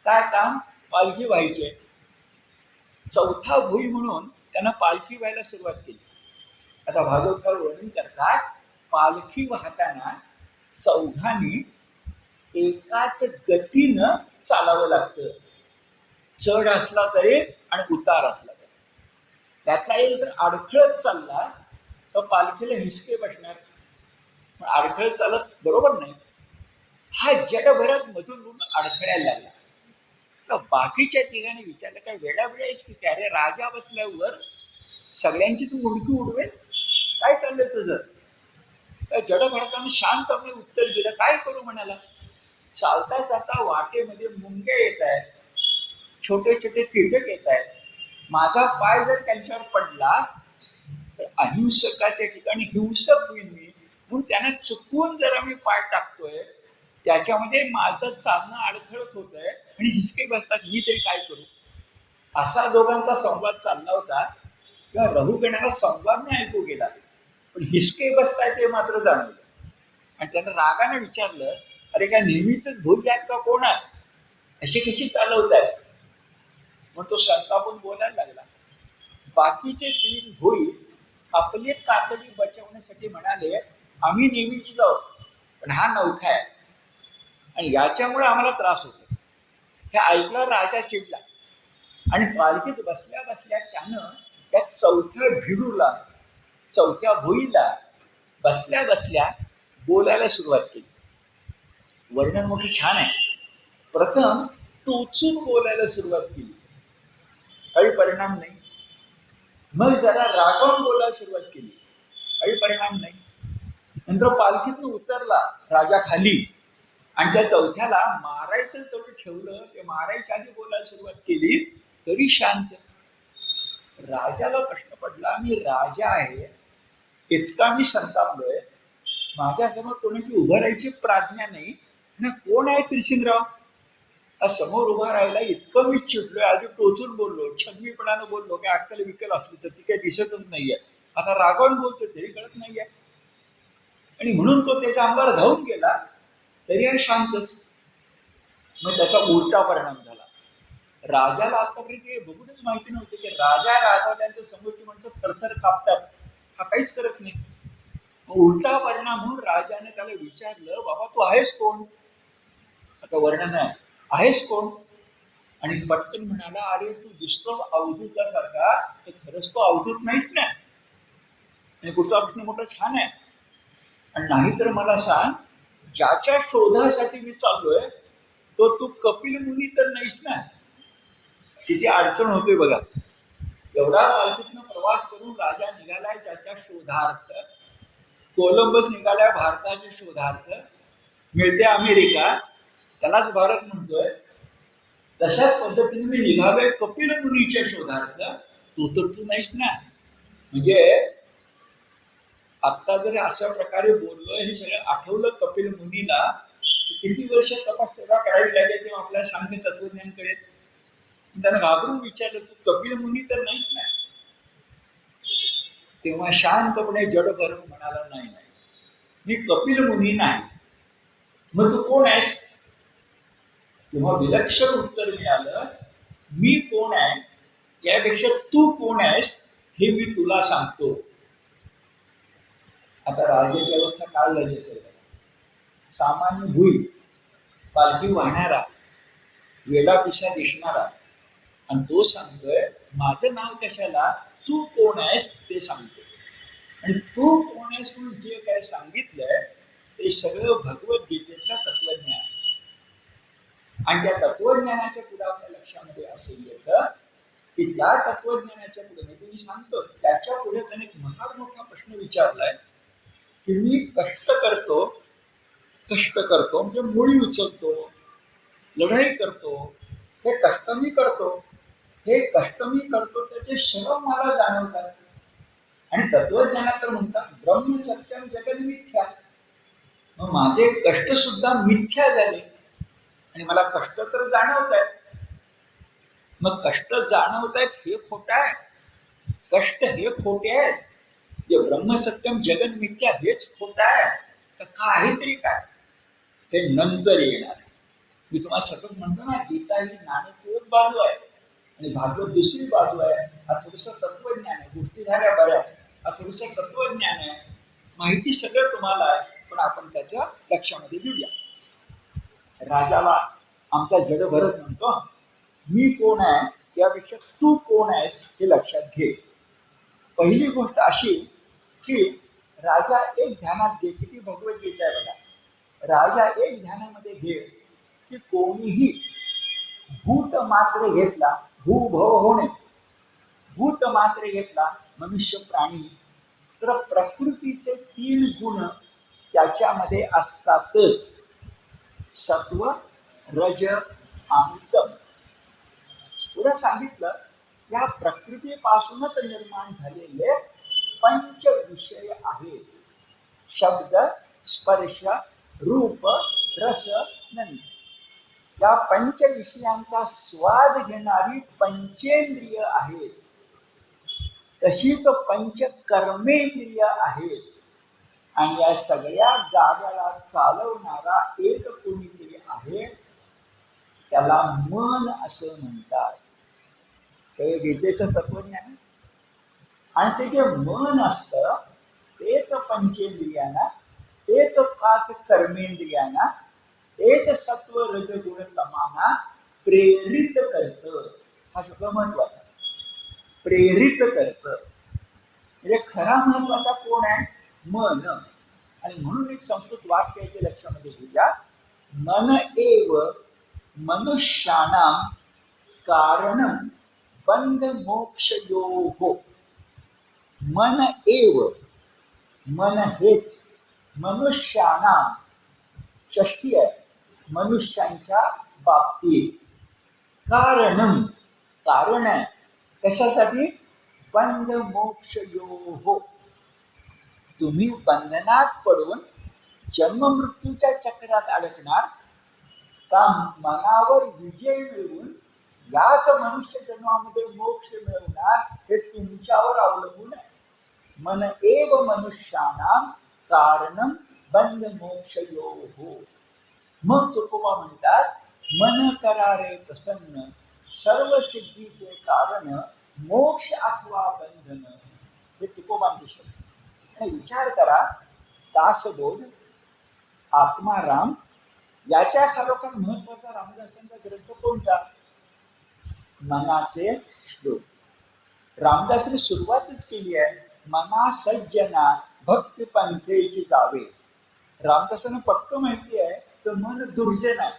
काय काम? पालखी व्हायची. चौथा भुई म्हणून त्यांना पालखी व्हायला सुरुवात केली. आता भागवतकार वर्णन करतात, पालखी वाहताना चौघांनी एकाच गतीनं चालावं लागतं. चढ असला तरी आणि उतार असला तरी. त्यातला एक जर अडखळत चालला तर पालखीला हिसके बसणार, पण अडखळत चालत बरोबर नाही. हा जडभरात मधून अडखळायला लागला. तर बाकीच्या ठिकाणी विचारलं, काय वेळावेळी आहेस की काय? अरे राजा बसल्यावर सगळ्यांची तू उडकी उडवेल, काय चाललंय तुझं? त्या जडभरतानं शांतपणे उत्तर दिलं, काय करू म्हणाला. चालता चालता वाटेमध्ये मुंग्या येत आहेत, छोटे छोटे कीटक येत आहेत. माझा पाय जर त्यांच्यावर पडला तर अहिंसकाच्या ठिकाणी हिंसक होईल मी, म्हणून त्यांना चुकवून जर आम्ही पाय टाकतोय, त्याच्यामध्ये माझं चालणं अडखळत होत आहे आणि हिसके बसतात, मी तरी काय करू. असा दोघांचा संवाद चालला होता. किंवा रघुगणाला संवाद नाही ऐकू गेला, पण हिसके बसताय ते मात्र जाणवलं. आणि त्यानं रागाने विचारलं, अरे काय नेहमीच भूल आहेत का, कोण आहे, अशी कशी चालवत आहे? मग तो संतापून बोलायला लागला. बाकीचे 3 भोई आपली तातडी बचावण्यासाठी म्हणाले, आम्ही नेहमीची जाऊ, पण हा नवखा आहे आणि याच्यामुळे आम्हाला त्रास होतो. हे ऐकलं राजा चिडला आणि पालखीत बसल्या बसल्या त्यानं त्या चौथ्या भिडूला, चौथ्या भोईला बसल्या बसल्या बोलायला सुरुवात केली. वर्णन मोठं छान आहे. प्रथम टोचून बोलायला सुरुवात केली, काही परिणाम नाही. मग जरा रागावून बोलायला सुरुवात केली, काही परिणाम नाही. नंतर पालखीतून उतरला राजा खाली आणि त्या चौथ्याला मारायचं तेवढं ठेवलं, ते मारायच्या आधी बोलायला सुरुवात केली, तरी शांत. राजाला प्रश्न पडला, मी राजा आहे, इतका मी संतापलोय, माझ्यासमोर कोणाची उभं राहायची प्राज्ञा नाही, ना कोण आहे त्रिसिंगराव? आज समोर उभा राहिला, इतकं मी चिडलोय, आधी टोचून बोललो, छगमीपणानं बोललो, काय अक्कल विकल असली तर ती काही दिसतच नाहीये. आता रागावून बोलतो तरी कळत नाहीये. आणि म्हणून तो त्याच्या अंगावर धावून गेला तरी आहे शांतच. मग त्याचा उलटा परिणाम झाला. राजाला आतापर्यंत हे बघूनच माहिती नव्हतं की राजा रागावल्यानंतर समोरची माणसं थरथर कापतात, हा काहीच करत नाही. मग उलटा परिणाम म्हणून राजाने त्याला विचारलं, बाबा तू आहेस कोण? आता वर्णन आहे, आहेस कोण? आणि पटकन म्हणाला, अरे तू दिसतोस अवधूतासारखा, तर खरंच तो अवधूत नाहीस ना. आणि पुढचा प्रश्न मोठा छान आहे, आणि नाहीतर मला सांग, ज्याच्या शोधासाठी मी चाललोय तो तू कपिल मुनी तर नाहीस ना. किती अडचण होते बघा. एवढा पालखीतनं प्रवास करून राजा निघालाय ज्याच्या शोधार्थ. कोलंबस निघालाय भारताच्या शोधार्थ, मिळते अमेरिका, त्यालाच भारत म्हणतोय. तशाच पद्धतीने मी निघालोय कपिल मुनीच्या शोधार्थ, तो तर तू नाहीस ना. म्हणजे आत्ता जर अशा प्रकारे बोललोय, हे सगळं आठवलं कपिल मुनीला, किती वर्ष तपास तेव्हा करावी लागेल तेव्हा आपल्याला सांगते तत्वज्ञान कळेल. त्यानं घाबरून विचारलं, तू कपिल मुनी तर नाहीस ना. तेव्हा शांतपणे जडभर म्हणाला, नाही नाही, मी कपिल मुनी नाही. मग तू कोण आहेस? तेव्हा विलक्षण उत्तर मिळालं, मी कोण आहे यापेक्षा तू कोण आहेस हे मी तुला सांगतो. आता राजाची अवस्था काय झाली असेल? सामान्य भुई, पालखी वाहणारा, वेडापिसा दिसणारा, आणि तो सांगतोय माझं नाव कशाला, तू कोण आहेस ते सांगतो. आणि तू कोण आहेस म्हणून जे काय सांगितलंय ते सगळं भगवद्गीतेतलं तत्वज्ञान. आणि त्या तत्वज्ञानाच्या पुढे आपल्या लक्षामध्ये असं येतं की त्या तत्वज्ञानाच्या पुढे, म्हणजे मी सांगतो त्याच्या पुढे त्याने एक महान मोठा प्रश्न विचारलाय की मी कष्ट करतो, कष्ट करतो म्हणजे मुळी उचलतो, लढाई करतो, हे कष्ट मी करतो, हे कष्ट मी करतो त्याचे श्रम मला जाणवतात. आणि तत्वज्ञानात तर म्हणतात ब्रह्म सत्यम जगन मिथ्या. मग माझे कष्ट सुद्धा मिथ्या झाले आणि मला कष्ट तर जाणवत आहेत. मग कष्ट जाणवत आहेत हे खोटं आहे, कष्ट हे खोटे आहेत, जे ब्रह्मसत्यम जगन मिथ्या हेच खोटं आहे का काहीतरी काय, हे नंतर येणार आहे. मी तुम्हाला सतत म्हणतो ना, गीता ही नाणेफेक बाजू आहे आणि भागवत दुसरी बाजू आहे. हा थोडंसं तत्वज्ञान आहे, गोष्टी झाल्या बऱ्याच, हा थोडंसं तत्वज्ञान आहे. माहिती सगळं तुम्हाला आहे, पण आपण त्याच्या लक्षामध्ये घेऊया. राजाला आमचा जडभरत म्हणतो, मी कोण आहे त्यापेक्षा तू कोण आहेस हे लक्षात घे. पहिली गोष्ट अशी की राजा एक ध्यानात घे, किती भगवद्गीता आहे बघा. राजा एक ध्यानामध्ये घे की कोणीही भूत मात्र घेतला, भूभव होणे, भूत मात्र घेतला मनुष्य प्राणी, तर प्रकृतीचे 3 गुण त्याच्यामध्ये असतातच, सत्व, रज आणि तम. पुढे सांगितलं या प्रकृतीपासूनच निर्माण झालेले 5 विषय आहेत. शब्द, स्पर्श, रूप, रस, गंध. या 5 विषयांचा स्वाद घेणारी पंचेंद्रिय आहेत. तशीच 5 कर्मेंद्रिय आहेत. आणि या सगळ्या गाड्याला चालवणारा एक कोणीतरी आहे, त्याला मन असं म्हणतात. सगळे गीतेचं तत्वज्ञान. आणि ते जे मन असतं तेच पंचेंद्रियांना, तेच 5 कर्मेंद्रियांना, तेच सत्व रजगुण तमांना प्रेरित करतं. हा शब्द महत्वाचा, प्रेरित करतं. म्हणजे खरा महत्वाचा कोण आहे? मन. आणि म्हणून एक संस्कृत वाक्य आहे ते लक्षामध्ये घेऊया, मन एव मनुष्याणाम कारणम बंध मोक्षयोः. मन एव, मन हेच, मनुष्याणाम, षष्ठी आहे, मनुष्यांच्या बाबतीत, कारणम, कारण आहे कशासाठी? बंध मोक्षयोः. तुम्ही बंधनात पडून जन्म मृत्यूच्या चक्रात अडकणार का मनावर विजय मिळवून याच मनुष्य जन्मामध्ये मोक्ष मिळवणार हे तुमच्यावर अवलंबून आहे. मन एव मनुष्यानां कारणं बंध मोक्षयोः. मग तुकोबा म्हणतात मन करारे प्रसन्न सर्व सिद्धीचे कारण मोक्ष अथवा बंधन. हे तुकोबांचे शब्द. आणि विचार करा, दासबोध, आत्माराम याच्या खालोखाल महत्वाचा रामदासांचा ग्रंथ कोणता? मनाचे श्लोक. रामदासांनी सुरुवातच केली आहे, मना सज्जना भक्ती पंथेची जावे. रामदासांना पक्क माहिती आहे की मन दुर्जन आहे,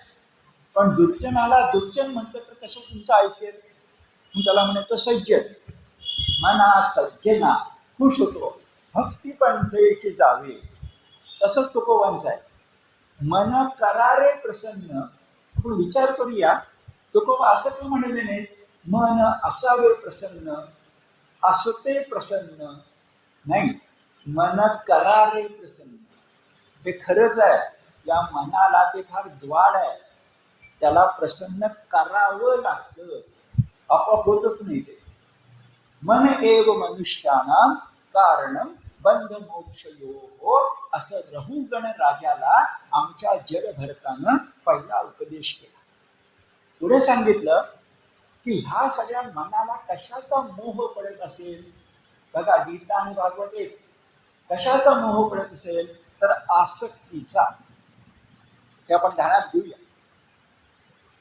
पण दुर्जनाला दुर्जन म्हटलं तर कसं तुमचं ऐकेल? मग त्याला म्हणायचं सज्जन. मना सज्जना खुश होतो, भक्ती पंथेची जावे. तसंच तुकोबांचं आहे, मन करारे प्रसन्न. आपण विचार करूया, तुकोबा असं का म्हणाले नाही मन असावे प्रसन्न, असते प्रसन्न? नाही, मन करारे प्रसन्न. हे खरंच आहे, या मनाला ते फार द्वाड आहे, त्याला प्रसन्न करावं लागतं, आपोआप होतच नाही ते. मन एव मनुष्यानां कारणं बंध मोक्षयोः असं रहुगण राजाला आमच्या जडभरतानं पहिला उपदेश केला. पुढे सांगितलं की ह्या सगळ्या मनाला कशाचा मोह पडत असेल? बघा, गीता आणि भागवत एक. कशाचा मोह पडत असेल तर आसक्तीचा. हे आपण ध्यानात घेऊया.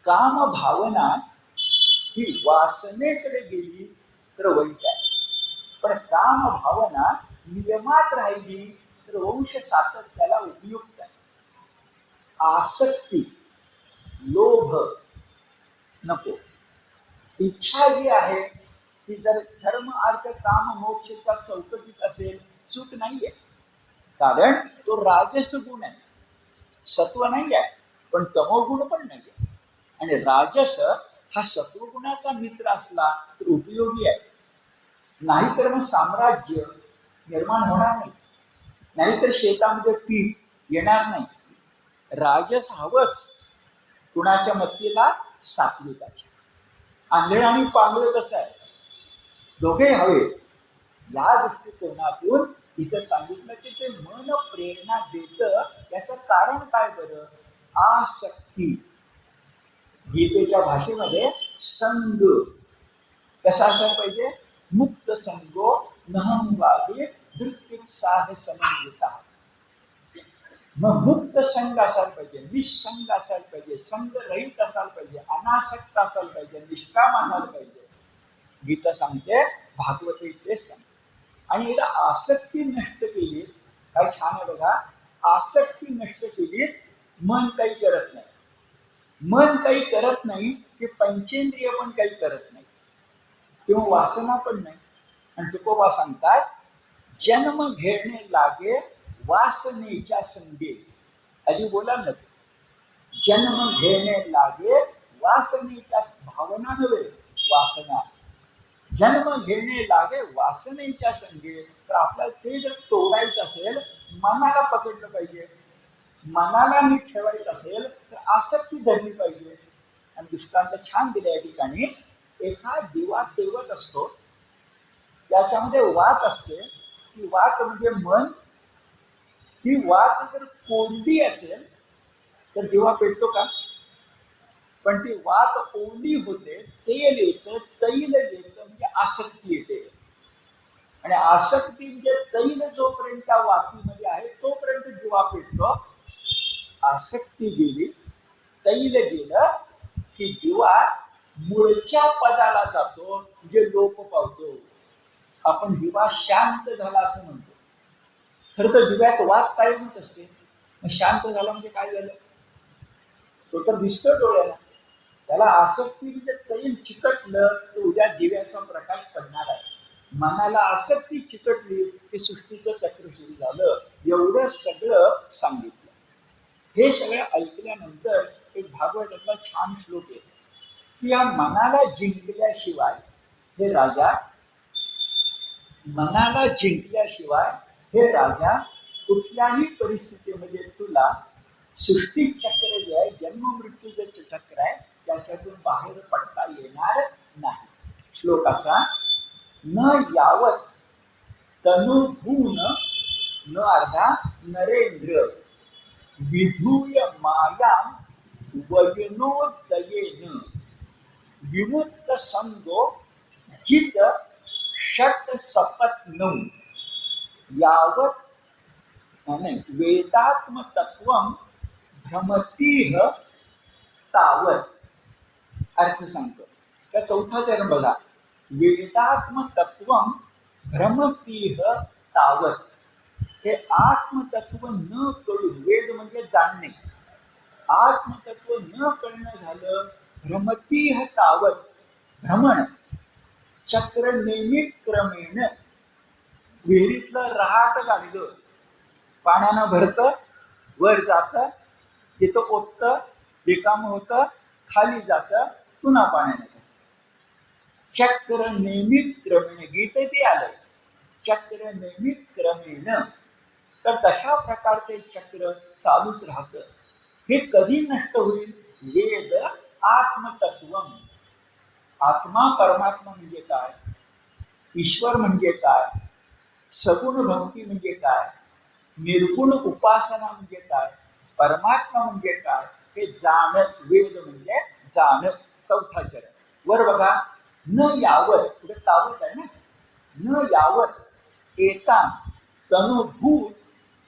काम भावना ही वासनेकडे गेली तर वाईट आहे, पण काम भावना नियमात राहिली तर वंश सातत्याला उपयुक्त आहे. आसक्ती, लोभ नको. इच्छा जी आहे ती जर धर्म अर्थ काम मोक्षच्या चौकटीत असेल, चूक नाहीये, कारण तो राजस गुण आहे, सत्व नाही आहे, पण तमोगुण पण नाही आहे. आणि राजस हा सत्वगुणाचा मित्र असला तर उपयोगी आहे. नाहीतर मग साम्राज्य निर्माण होणार नाही, नाहीतर शेतामध्ये पीक येणार नाही. राजस हवंच. कुणाच्या मतीला? सात्विकाच्या. आंधळ आणि पांगळ कसं आहे, दोघे हवे. या दृष्टिकोनातून इथं सांगितलं की ते मन प्रेरणा देतं. याचं कारण काय बरं? आसक्ती. गीतेच्या भाषेमध्ये संग कसा असायला पाहिजे? मुक्त संगो नहंवादी दृत्युत्साह समन्विता. मग मुक्त संग असायला पाहिजे, निसंग असायला पाहिजे, संग रहित असायला पाहिजे, अनासक्त असायला पाहिजे, निष्काम असायला पाहिजे. गीता सांगते, भागवते तेच सांगते. आणि एकदा आसक्ती नष्ट केली, काय छान आहे बघा, आसक्ती नष्ट केली, मन काही करत नाही. मन काही करत नाही की पंचेंद्रिय पण काही करत नाही, किंवा वासना पण नाही. आणि तुकोबा सांगतात, जन्म घेणे लागे वासनेच्या संगे. आधी बोला ना, जन्म घेणे लागे वासनेच्या, भावना नव्हे वासना. जन्म घेणे लागे वासनेच्या संगे. तर आपल्याला ते जर तोडायचं असेल, मनाला पकडलं पाहिजे. मनाला नीट ठेवायचं असेल तर आसक्ती धरली पाहिजे. आणि दृष्टांत छान दिले या ठिकाणी. एखादा दिवा तेवत असतो, त्याच्यामध्ये वात असते. ती वात म्हणजे मन. ती वात जर कोरडी असेल तर दिवा पेटतो का? पण ती वात ओली होते, तेल येतं, तैल येतं, म्हणजे आसक्ती येते. आणि आसक्ती म्हणजे तैल जोपर्यंत त्या वातीमध्ये आहे तोपर्यंत दिवा पेटतो. आसक्ती गेली, तैल गेलं की दिवा मूळच्या पदाला जातो, म्हणजे लोप पावतो. आपण दिवा शांत झाला असं म्हणतो. खरं तर दिव्यात वात कायमच असते. मग शांत झाला म्हणजे काय झालं? तो तर दिसतो डोळ्याला. त्याला आसक्ती म्हणजे तैल चिकटलं तर उद्या दिव्याचा प्रकाश पडणार आहे. मनाला आसक्ती चिकटली की सृष्टीचं चक्र सुरू झालं. एवढं सगळं सांगितलं. हे सगळं ऐकल्यानंतर एक भागवताचा छान श्लोक आहे की या मनाला जिंकल्याशिवाय, हे राजा, मनाला जिंकल्याशिवाय हे राजा कुठल्याही परिस्थितीमध्ये तुला सृष्टी चक्र जे आहे जन्म मृत्यूचं चक्र आहे त्याच्यातून बाहेर पडता येणार नाही. श्लोक असा, न यावत तनुभून न अर्धा नरेंद्र विधूय माया वयनोदयेन विमुक्त संगो जित षट सपत नऊ यावत वेदात्म तत्व भ्रमतीह तावत. अर्थ सांगतो त्या चौथा चरण बघा, वेदात्म तत्व भ्रमतीह तावत. हे आत्मतत्व न कळून, वेद म्हणजे जाणणे, आत्मतत्व न कळणं झालं, भ्रमतीह तावत भ्रमण चक्र नेहमी क्रमेण. विहिरीतलं रहाट गाडलं, पाण्यानं भरतं, वर जातं, तिथं ओततं, रिकामं होतं, खाली जातं, पुन्हा पाण्यानं भरतं. चक्र नेहमी क्रमेण, गीत ते आलंय, चक्र नेहमी क्रमेण. तर तशा प्रकारचे चक्र चालूच राहतं. हे कधी नष्ट होईल? वेद आत्मतत्व. आत्मा परमात्मा म्हणजे काय, ईश्वर म्हणजे काय, सगुण भक्ती म्हणजे काय, निर्गुण उपासना म्हणजे काय, परमात्मा म्हणजे काय, हे जाणत. वेद म्हणजे जाण. चौथा चरण वर बघा, न यावत, पुढे तावत आहे ना, न यावत येता तनुभूत.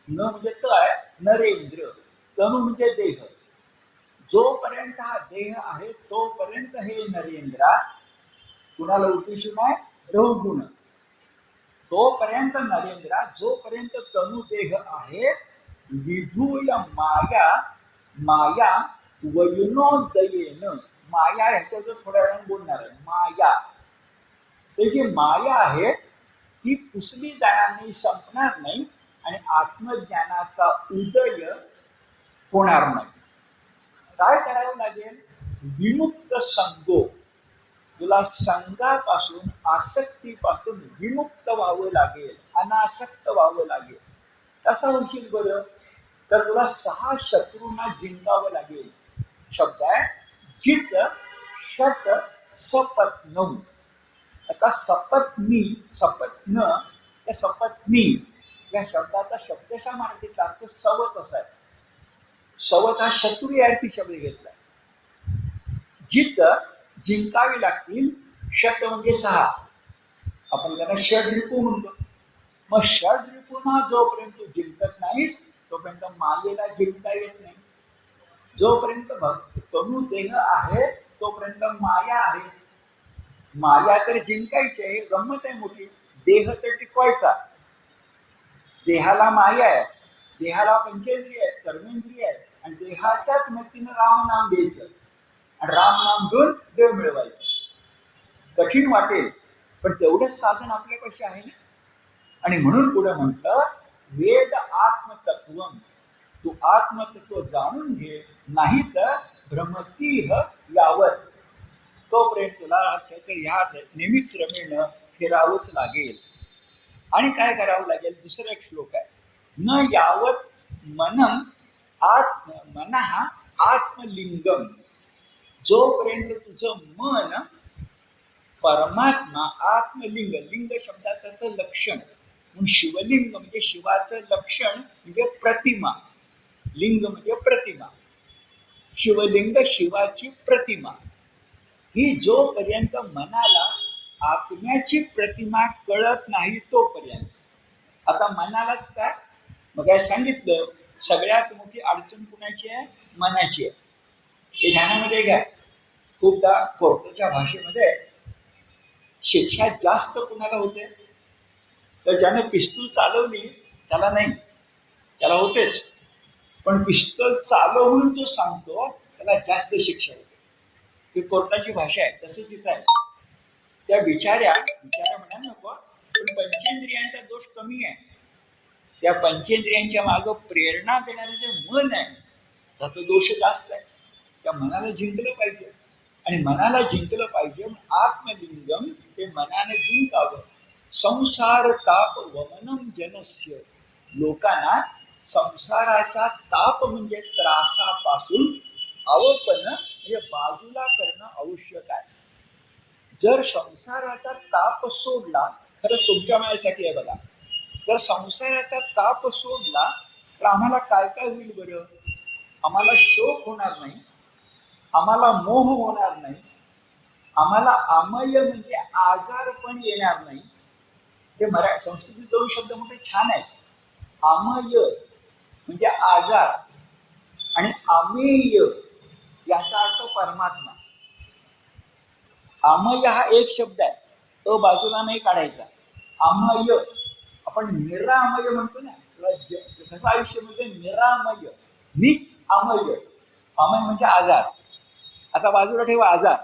न म्हणजे काय, नरेंद्र, तनु म्हणजे देह. जोपर्यंत हा देह आहे तोपर्यंत हे नरेंद्रा, कुणाला उद्देशून आहे, रहुगुण. तोपर्यंत नरेंद्रा, जोपर्यंत तनुदेह आहे, विधूय माया, माया वयुनोदयेन. माया ह्याच्यात थोड्या वेळाने बोलणार आहे. माया, ते जी माया आहे ती पुसली जाणार नाही, संपणार नाही, आणि आत्मज्ञानाचा उदय होणार नाही. काय करावं लागेल? विमुक्त संगो. तुला संघापासून, आसक्तीपासून विमुक्त व्हावं लागेल, अनासक्त व्हावं लागेल. कसं होशील बरं? तर तुला 6 शत्रूंना जिंकावं लागेल. शब्द आहे जित षट सपत नऊ. आता सपत्नी, सपत्न, त्या सपत्नी या शब्दाचा शब्दशः मराठीचा अर्थ सवत असा आहे. सवत हा शत्रू या अर्थी शब्द घेतला. जित जिंकावी लागतील. षट म्हणजे 6, आपण त्यांना षड्रिपू म्हणतो. मग षड्रिपूंना जोपर्यंत जिंकत नाहीस तोपर्यंत मायेला जिंकता येत नाही. जोपर्यंत तनु देह आहे तोपर्यंत माया आहे. माया तर जिंकायची आहे, गंमत आहे मोठी. देह तर टिकवायचा. देहाला माया आहे, देहाला पंचेंद्रिय आहे, कर्मेंद्रिय आहे, आणि देहाच्याच मतीनं रामनाम घ्यायचं आणि रामनाम घेऊन देव मिळवायचं. कठीण वाटेल, पण तेवढंच साधन आपल्यापाशी आहे ना. आणि म्हणून पुढे म्हटलं, वेद आत्मतत्व. तू आत्मतत्व जाणून घे, नाही तर भ्रमतीह यावत. तोपर्यंत तुला ह्या निमित्त क्रमेण फिरावंच लागेल. आणि काय करावं लागेल? दुसरा एक श्लोक आहे, न यावत मनम मनः आत्मलिंगम. जोपर्यंत तुझं मन परमात्मा, आत्मलिंग, लिंग शब्दाचं अर्थ लक्षण, म्हणून शिवलिंग म्हणजे शिवाचं लक्षण म्हणजे प्रतिमा. लिंग म्हणजे प्रतिमा, शिवलिंग शिवाची प्रतिमा. ही जोपर्यंत मनाला आत्म्याची प्रतिमा कळत नाही तोपर्यंत. आता मनालाच काय, मग काय सांगितलं, सगळ्यात मोठी अडचण कुणाची आहे? मनाची आहे. हे ध्यानामध्ये घ्या. खूपदा कोर्टाच्या भाषेमध्ये शिक्षा जास्त कुणाला होते? तर ज्याने पिस्तूल चालवली त्याला नाही, त्याला होतेच. पण पिस्तूल चालवून जो सांगतो त्याला जास्त शिक्षा होते. ही कोर्टाची भाषा आहे. तसंच इथं आहे. त्या विचारा म्हणा नको, पण पंचेंद्रियांचा दोष कमी आहे. त्या पंचेंद्रियांच्या मागं प्रेरणा देणारे जे मन आहे त्याचा दोष जास्त आहे. त्या मनाला जिंकलं पाहिजे, आणि मनाला जिंकलं पाहिजे आत्मलिंगम, ते मनाने जिंकावं. संसार ताप वमनम जनस्य. लोकांना संसाराचा ताप म्हणजे त्रासापासून अवपन म्हणजे बाजूला करणं आवश्यक आहे. जर संसाराचा ताप सोडला, खरंच तुमच्या माझ्यासाठी आहे बघा, जर संसाराचा ताप सोडला तर आम्हाला काय काय होईल बरं? आम्हाला शोक होणार नाही, आम्हाला मोह होणार नाही, आम्हाला अमय म्हणजे आजार पण येणार नाही. ते मराठी संस्कृतीत दोन शब्द मोठे छान आहेत. अमय म्हणजे आजार आणि अमेय याचा अर्थ परमात्मा. अमय हा एक शब्द आहे, तो बाजूला नाही काढायचा. अमय आपण निरामय म्हणतो ना, कसं आयुष्य म्हणजे निरामय, नि अमय. अमय म्हणजे आजार, आता बाजूला ठेवा आजार.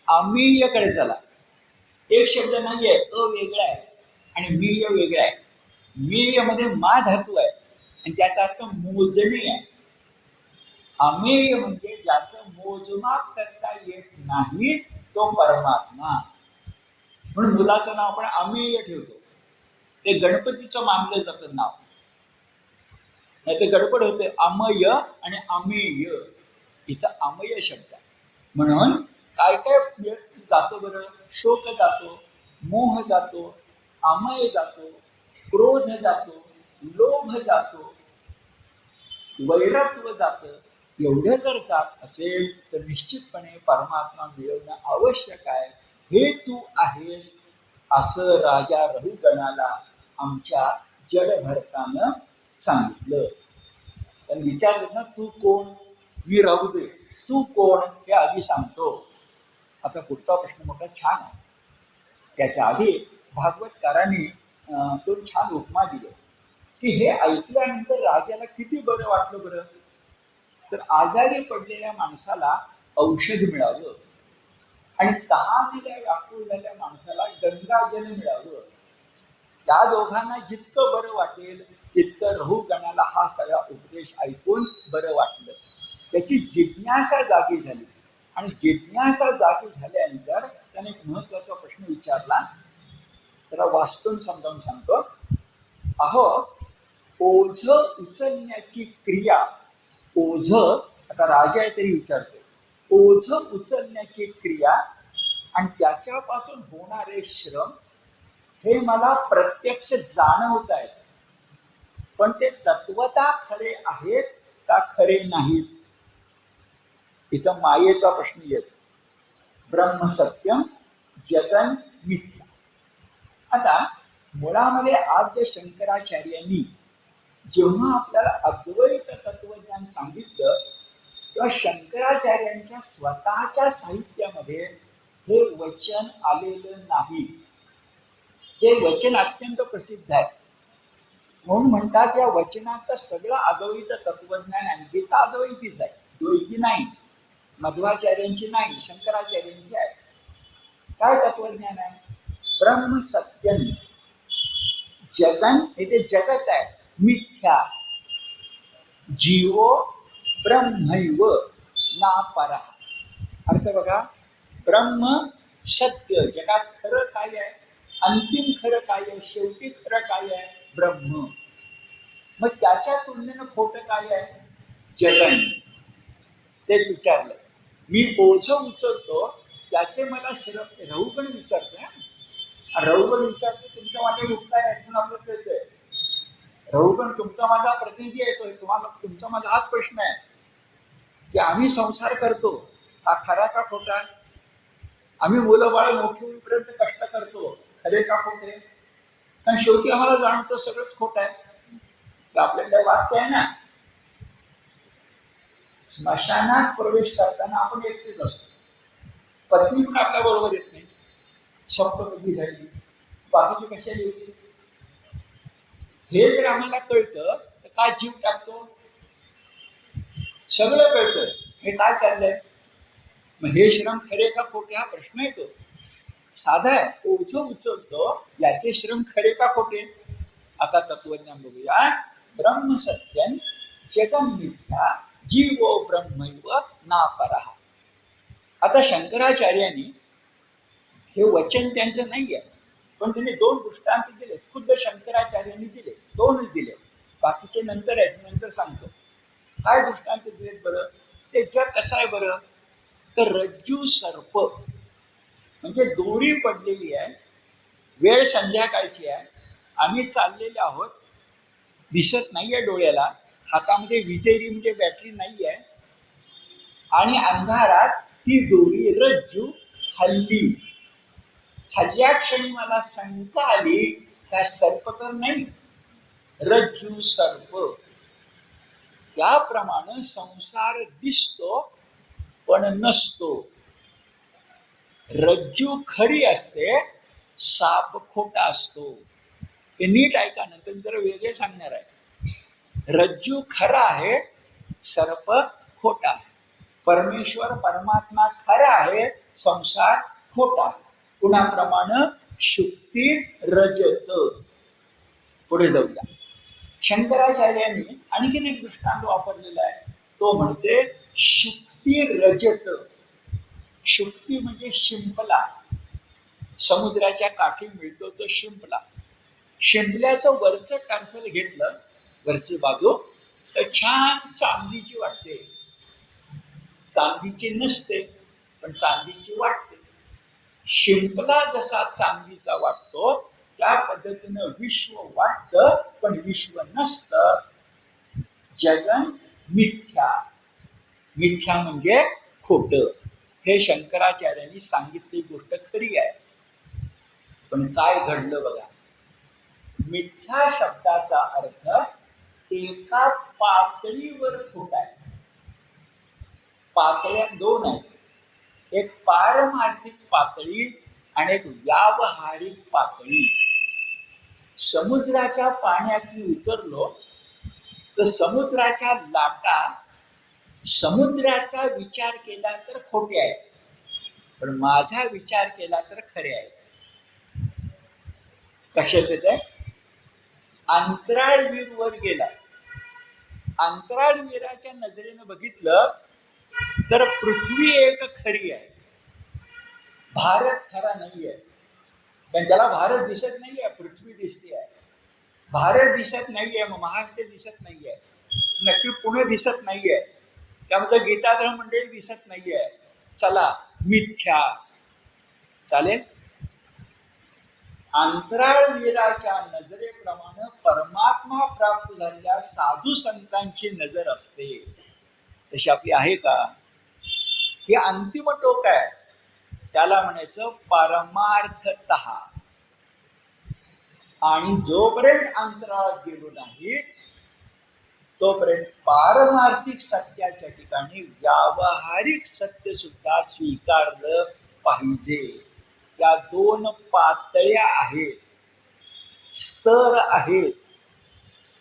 अमेयकडे चला. एक शब्द नाहीये, अ वेगळा आहे आणि मेय वेगळा आहे. मेय मध्ये मा धातू आहे आणि त्याचा अर्थ मोजणे आहे. अमेय म्हणजे ज्याचं मोजमाप करता येत नाही तो परमात्मा. म्हणून मुलाचं नाव आपण अमेय ठेवतो, ते गणपतीचं मानलं जातं नाव. नाही ते गडबड होते, अमय आणि अमेय. इथं अमय शब्द आहे. म्हणून काय काय जातो बरं? शोक जातो, मोह जातो, अमय जातो, क्रोध जातो, लोभ जातो, वैरत्व जातं. एवढं जर जात असेल तर निश्चितपणे परमात्मा मिळवणं आवश्यक आहे. हे तू आहेस असं राजा रहुगणाला आमच्या जडभरतानं सांगितलं. त्यांनी विचारलं ना, तू कोण? मी राहू दे, तू कोण हे आधी सांगतो. आता पुढचा प्रश्न मोठा छान आहे. त्याच्या आधी भागवतकारांनी दोन छान उपमा दिले की हे ऐकल्यानंतर राजाला किती बरं वाटलं बरं. तर आजारी पडलेल्या माणसाला औषध मिळावं आणि तहानेल्या व्याकुळ झालेल्या माणसाला गंगाजल मिळावं. त्या दोघांना जितकं बरं वाटेल तितकं रहुगणाला हा सगळा उपदेश ऐकून बरं वाटलं. त्याची जिज्ञासा जागी झाली आणि जिज्ञासा जागी झाल्यानंतर त्याने एक महत्वाचा प्रश्न विचारला. त्याला वास्तून समजावून सांगतो. अहो, ओझ उचलण्याची क्रिया, ओझ, आता राजा आहे तरी विचारतो, ओझ उचलण्याची क्रिया आणि त्याच्यापासून होणारे श्रम हे मला प्रत्यक्ष जाणवत आहेत, पण ते तत्वता खरे आहेत का खरे नाहीत? इथं मायेचा प्रश्न येतो. ब्रह्म सत्यम जगन मिथ्या. आता मुळामध्ये आद्य शंकराचार्यांनी जेव्हा आपल्याला अद्वैत तत्वज्ञान सांगितलं तेव्हा शंकराचार्यांच्या स्वतःच्या साहित्यामध्ये हे वचन आलेलं नाही. जे वचन अत्यंत प्रसिद्ध आहे म्हणून म्हणतात या वचनात सगळं अद्वैत तत्वज्ञान आहे. गीता अद्वैतीच आहे, द्वैती नाही. मध्वाचार्यांची नाही, शंकराचार्यांची आहे. काय तत्वज्ञान आहे? ब्रह्म सत्यम जगन, हे ते जगत आहे, मिथ्या, जीवो ब्रह्मैव ना परः. अर्थ बघा, ब्रह्म सत्य, जगात खरं काय आहे, अंतिम खरं काय आहे, शेवटी खरं काय आहे, ब्रह्म. मग त्याच्या तुलनेनं खोटं काय आहे, जगन. तेच विचारलं. मी ओझ उचलतो त्याचे मला रहुगण विचारतोय. रहुगण विचारतो तुमच्या माझ्या उपकार ऐकून आपलं कळतंय. रहुगण तुमचा माझा प्रतिनिधी येतोय, तुम्हाला तुमचा माझा हाच प्रश्न आहे की आम्ही संसार करतो हा खरा का खोटा? आम्ही मुलं बाळ मोठी होईपर्यंत कष्ट करतो, खरे का खोटे? आणि शेवटी आम्हाला जाणतं सगळंच खोटं आहे. आपल्याकडे वाक्य आहे ना, स्मशानात प्रवेश करताना आपण एकटेच असतो, पत्नी पण आपल्या बरोबर येत नाही. सप्तपदी झाली, बाकीची कशाला येते? हे जर आम्हाला कळतं तर काय जीव टाकतो? सगळं कळतं, हे काय चाललंय? मग हे श्रम खरे का खोटे हा प्रश्न येतो. साधा आहे, ओझ उचलतो याचे श्रम खरे का खोटे? आता तत्वज्ञान बघूया. ब्रह्म सत्यम जगन मिथ्या जीवो ब्रह्मैव ना परः. आता शंकराचार्यांनी हे वचन त्यांचं नाही आहे, पण त्यांनी दोन दृष्टांत दिले. खुद्द शंकराचार्यांनी दिले, दोनच दिले. बाकीचे नंतर आहेत, नंतर सांगतो. काय दृष्टांत दिलेत बरं? ते जग कसं आहे बरं? तर रज्जू सर्प म्हणजे दोरी पडलेली आहे, वेळ संध्याकाळची आहे, आम्ही चाललेले आहोत, दिसत नाहीये डोळ्याला, हातामध्ये विजेरी म्हणजे बॅटरी नाही आहे, आणि अंधारात ती दोरी रज्जू हल्ली. हल्ल्या क्षणी मला शंका आली, का सर्प तर नाही, रज्जू सर्प. त्याप्रमाणे संसार दिसतो पण नसतो. रज्जू खरी असते, साप खोटा असतो. हे नीट ऐका, नंतर जरा वेगळे सांगणार आहे. रज्जू खरा आहे, सर्प खोटा आहे. परमेश्वर परमात्मा खरा आहे, संसार खोटा आहे. कुणाप्रमाणे? शुक्ती रजत. पुढे जाऊया. शंकराचार्यांनी आणखीन एक दृष्टांत वापरलेला आहे, तो म्हणजे शुक्ती रजत. शुक्ती म्हणजे शिंपला, समुद्राच्या काठी मिळतो तो शिंपला. शिंपल्याचं वरचं टर्फल घेतलं, वरची बाजू, तर छान चांदीची वाटते. चांदीची नसते, पण चांदीची वाटते. शिंपला जसा चांदीचा वाटतो, त्या पद्धतीनं विश्व वाटतं पण विश्व नसतं. जगन मिथ्या. मिथ्या म्हणजे खोटं. हे शंकराचार्यांनी सांगितली गोष्ट खरी आहे. पण काय घडलं बघा. मिथ्या शब्दाचा अर्थ एका पातळीवर खोट आहे. पातळ्या दोन आहेत, एक पारमार्थिक पातळी आणि एक व्यावहारिक पातळी. समुद्राच्या पाण्यात मी उतरलो तर समुद्राच्या लाटा, समुद्राचा विचार केला तर खोटे आहेत, पण माझा विचार केला तर खरे आहेत. कशात येते? अंतराळवीर वर गेला, अंतराळवीराच्या नजरेनं बघितलं तर पृथ्वी एक खरी आहे, भारत खरा नाही आहे. कारण त्याला भारत दिसत नाहीये, पृथ्वी दिसते आहे. भारत दिसत नाहीये, मग महाराष्ट्र दिसत नाहीये, नक्की पुणे दिसत नाहीये, त्यामध्ये गीताधर मंडळी दिसत नाहीये. चला, मिथ्या. चालेल. अंतराळवीराच्या नजरेप्रमाणे परमात्मा प्राप्त झालेल्या साधू संतांची नजर असते, तशी आपली आहे का? हे अंतिम टोक आहे, त्याला म्हणायचं परमार्थतः. आणि जोपर्यंत अंतराळात गेलो नाही तोपर्यंत पारमार्थिक सत्याच्या ठिकाणी व्यावहारिक सत्य सुद्धा स्वीकारलं पाहिजे. या दोन पातळ्या आहेत, स्तर आहेत.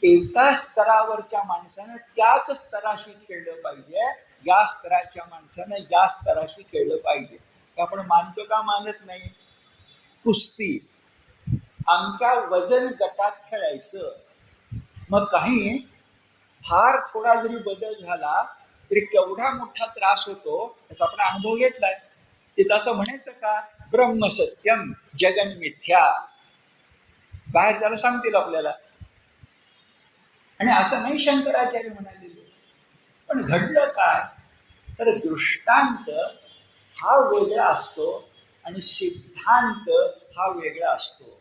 एका स्तरावरच्या माणसानं त्याच स्तराशी खेळलं पाहिजे, या स्तराच्या माणसानं या स्तराशी खेळलं पाहिजे. आपण मानतो का? मानत नाही. कुस्ती आमच्या वजन गटात खेळायचं, मग काही फार थोडा जरी बदल झाला तरी केवढा मोठा त्रास होतो याचा आपण अनुभव घेतलाय. तिथं असं म्हणायचं का ब्रह्म सत्यम जगन मिथ्या? बाहेर जायला सांगतील आपल्याला. आणि असं नाही शंकराचार्य म्हणालेले. पण घडलं काय, तर दृष्टांत हा वेगळा असतो आणि सिद्धांत हा वेगळा असतो.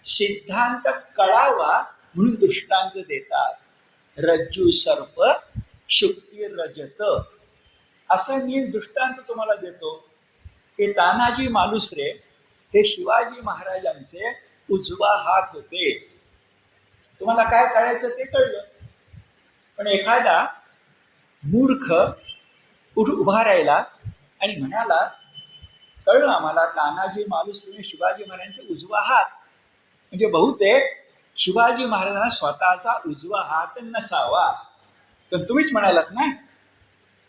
सिद्धांत कळावा म्हणून दृष्टांत देतात. रज्जू सर्प, शुक्ती रजत. असं मी दृष्टांत तुम्हाला देतो की तानाजी मालुसरे हे शिवाजी महाराजांचे उजवा हात होते. तुम्हाला काय कळायचं ते कळलं, पण एखादा मूर्ख उभा राहिला आणि म्हणाला, कळलं आम्हाला तानाजी मालुसरे शिवाजी महाराजांचे उजवा हात, म्हणजे बहुतेक शिवाजी महाराजांना स्वतःचा उजवा हात नसावा. तर तुम्हीच म्हणालात ना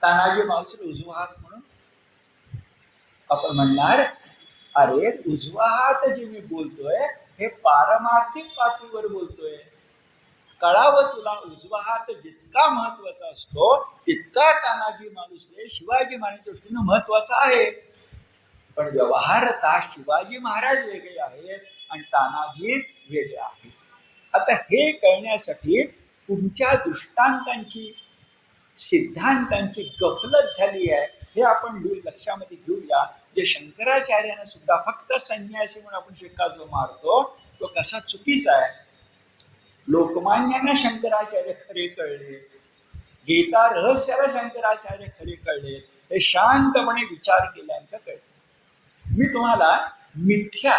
तानाजी मालुसरे उजवा हात म्हणून. आपण म्हणणार, अरे उजवा हात जे मी बोलतोय हे पारमार्थिक पातळीवर बोलतोय. कळावं तुला, उजवा हात जितका महत्वाचा असतो तितका तानाजी मालुसरे शिवाजी महाराजांच्या दृष्टीनं महत्वाचा आहे. पण व्यवहारता शिवाजी महाराज वेगळे आहेत आणि तानाजी वेगळे आहेत. आता हे कळण्यासाठी तुमच्या दृष्टांतांची सिद्धांतांची गफलत झाली आहे हे आपण लक्षामध्ये घेऊया. जे शंकराचार्यानं सुद्धा फक्त संन्यासी म्हणून आपण शिक्का जो मारतो तो कसा चुकीचा आहे. लोकमान्यांना शंकराचार्य खरे कळले, गीता रहस्याला शंकराचार्य खरे कळले, हे शांतपणे विचार केल्यानंतर कळले. मी तुम्हाला मिथ्या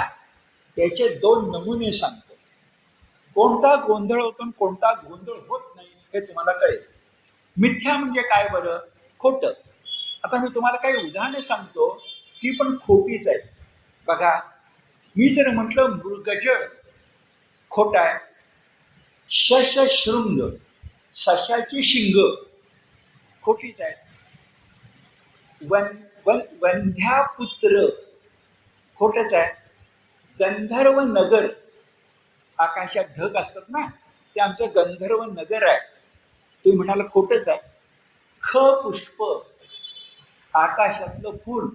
याचे 2 नमुने सांगतो. कोणता गोंधळ होतो आणि कोणता गोंधळ होत नाही हे तुम्हाला कळेल. मिथ्या म्हणजे काय बरं? खोटं. आता मी तुम्हाला काही उदाहरणे सांगतो ती पण खोटीच आहेत. बघा, मी जर म्हटलं मृगजळ, खोट आहे. शशशृंग, सशाची शिंग, खोटीच आहे. वंध्यापुत्र, खोटच आहे. गंधर्व नगर, आकाशात ढग असतात ना, ते आमचं गंधर्व नगर आहे, तुम्ही म्हणाला खोटच आहे. ख पुष्प, आकाशातलं फूल,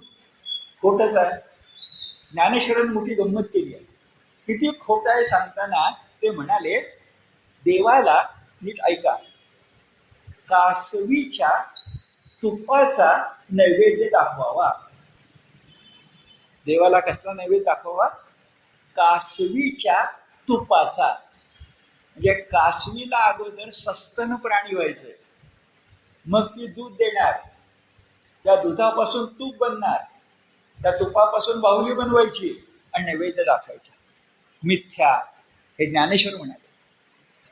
खोटच आहे. ज्ञानेश्वरांनी मोठी गंमत केली आहे. किती खोट आहे सांगताना ते म्हणाले, देवाला, नीट ऐका, कासवीच्या तुपाचा नैवेद्य दाखवावा. देवाला कसला नैवेद्य दाखवावा? कासवीच्या तुपाचा. म्हणजे कासवीला अगोदर सस्तन प्राणी व्हायचं, मग ती दूध देणार, त्या दुधापासून तूप बनणार, त्या तुपापासून बाहुली बनवायची आणि नैवेद्य दाखवायचा. मिथ्या, हे ज्ञानेश्वर म्हणाले.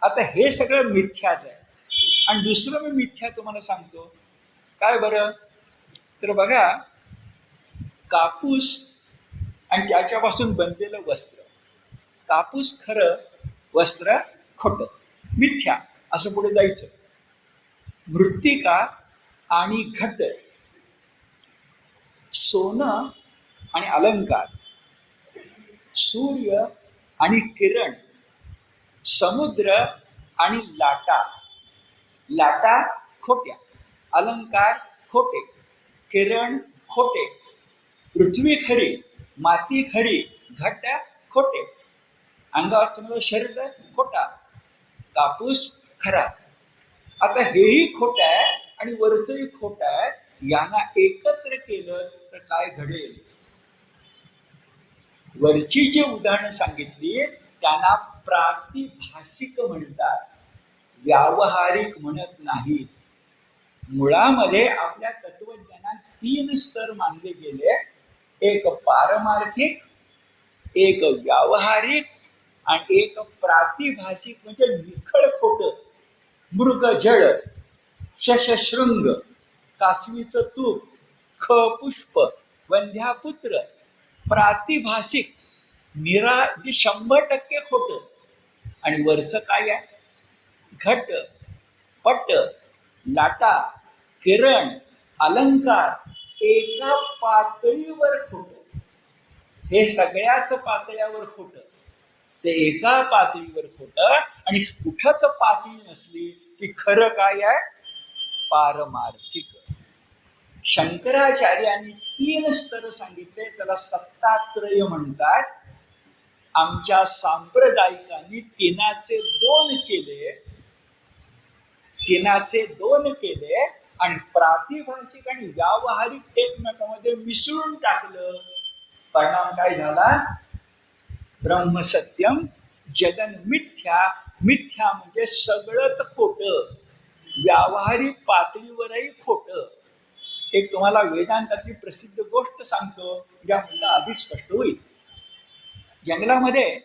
आता हे सगळं मिथ्याच आहे. आणि दुसरं मी मिथ्या तुम्हाला सांगतो, काय बरं? तर बघा, कापूस आणि त्याच्यापासून बनलेलं वस्त्र, कापूस खरं, वस्त्र खोटं, मिथ्या, असं पुढे जायचं. मृत्तिका आणि घट, सोनं आणि अलंकार, सूर्य आणि किरण, समुद्र आणि लाटा, लाटा खोट्या, अलंकार खोटे, किरण खोटे, पृथ्वी खरी, माती खरी, घट खोटे, अंगावरचं शरीर खोटा, कापूस खरा. आता हेही खोट आहे आणि वरचंही खोट आहे. यांना एकत्र केलं तर काय घडेल? वरची जी उदाहरणं सांगितली त्यांना प्रातिभासिक म्हणतात, व्यावहारिक म्हणत नाहीत. मुळामध्ये आपल्या तत्वज्ञानात 3 स्तर मानले गेले, एक पारमार्थिक, एक व्यावहारिक आणि एक प्रातिभासिक. म्हणजे निखळ खोट, मृग जळ, शशशृंग, कासवीचं तूप, ख पुष्प, वंध्यापुत्र. प्रातिभासिक निरा, जे 100% खोट. आणि वरचं काय आहे? घट, पट, लाटा, किरण, अलंकार, एका पातळीवर खोट. हे सगळ्याच पातळ्यावर खोट, ते एका पातळीवर खोट. आणि कुठंच पातळी नसली की खरं काय आहे? पारमार्थिक. शंकराचार्यांनी 3 स्तर सांगितले, त्याला सत्तात्रय म्हणतात. आमच्या सांप्रदायिकांनी 3चे 2 केले, 3चे 2 केले आणि प्रातिभासिक आणि व्यावहारिक एकमेकांमध्ये मिसळून टाकलं. परिणाम काय झाला? ब्रह्मसत्यम जगन मिथ्या. मिथ्या म्हणजे सगळंच खोटं, व्यावहारिक पातळीवरही खोटं. एक तुम्हाला वेदांतातली प्रसिद्ध गोष्ट सांगतो, ज्यामुळे अधिक स्पष्ट होईल. जंगलामध्ये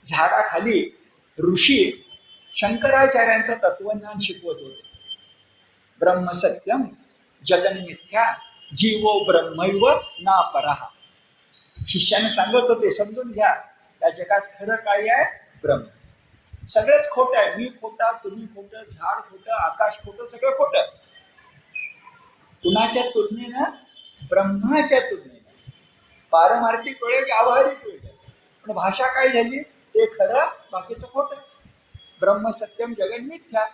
झाडाखाली ऋषी शंकराचार्यांचं तत्वज्ञान शिकवत होते. ब्रह्मसत्यम जगन मिथ्या, जीवो ब्रह्मैव ना परहा. शिष्याने सांगत होते, समजून घ्या, त्या जगात खरं काय आहे? ब्रह्म. सगळंच खोटं आहे. मी खोटा, तुम्ही खोटं, झाड खोटं, आकाश खोटं, सगळं खोटं. कुणाच्या तुलनेनं? ब्रह्माच्या तुलनेनं. पारमार्थिक वेळ, व्यावहारिक वेळ. पण भाषा काय झाली? ते खरं, बाकीचं खोटं. ब्रह्मसत्यम जगन मिथ्या.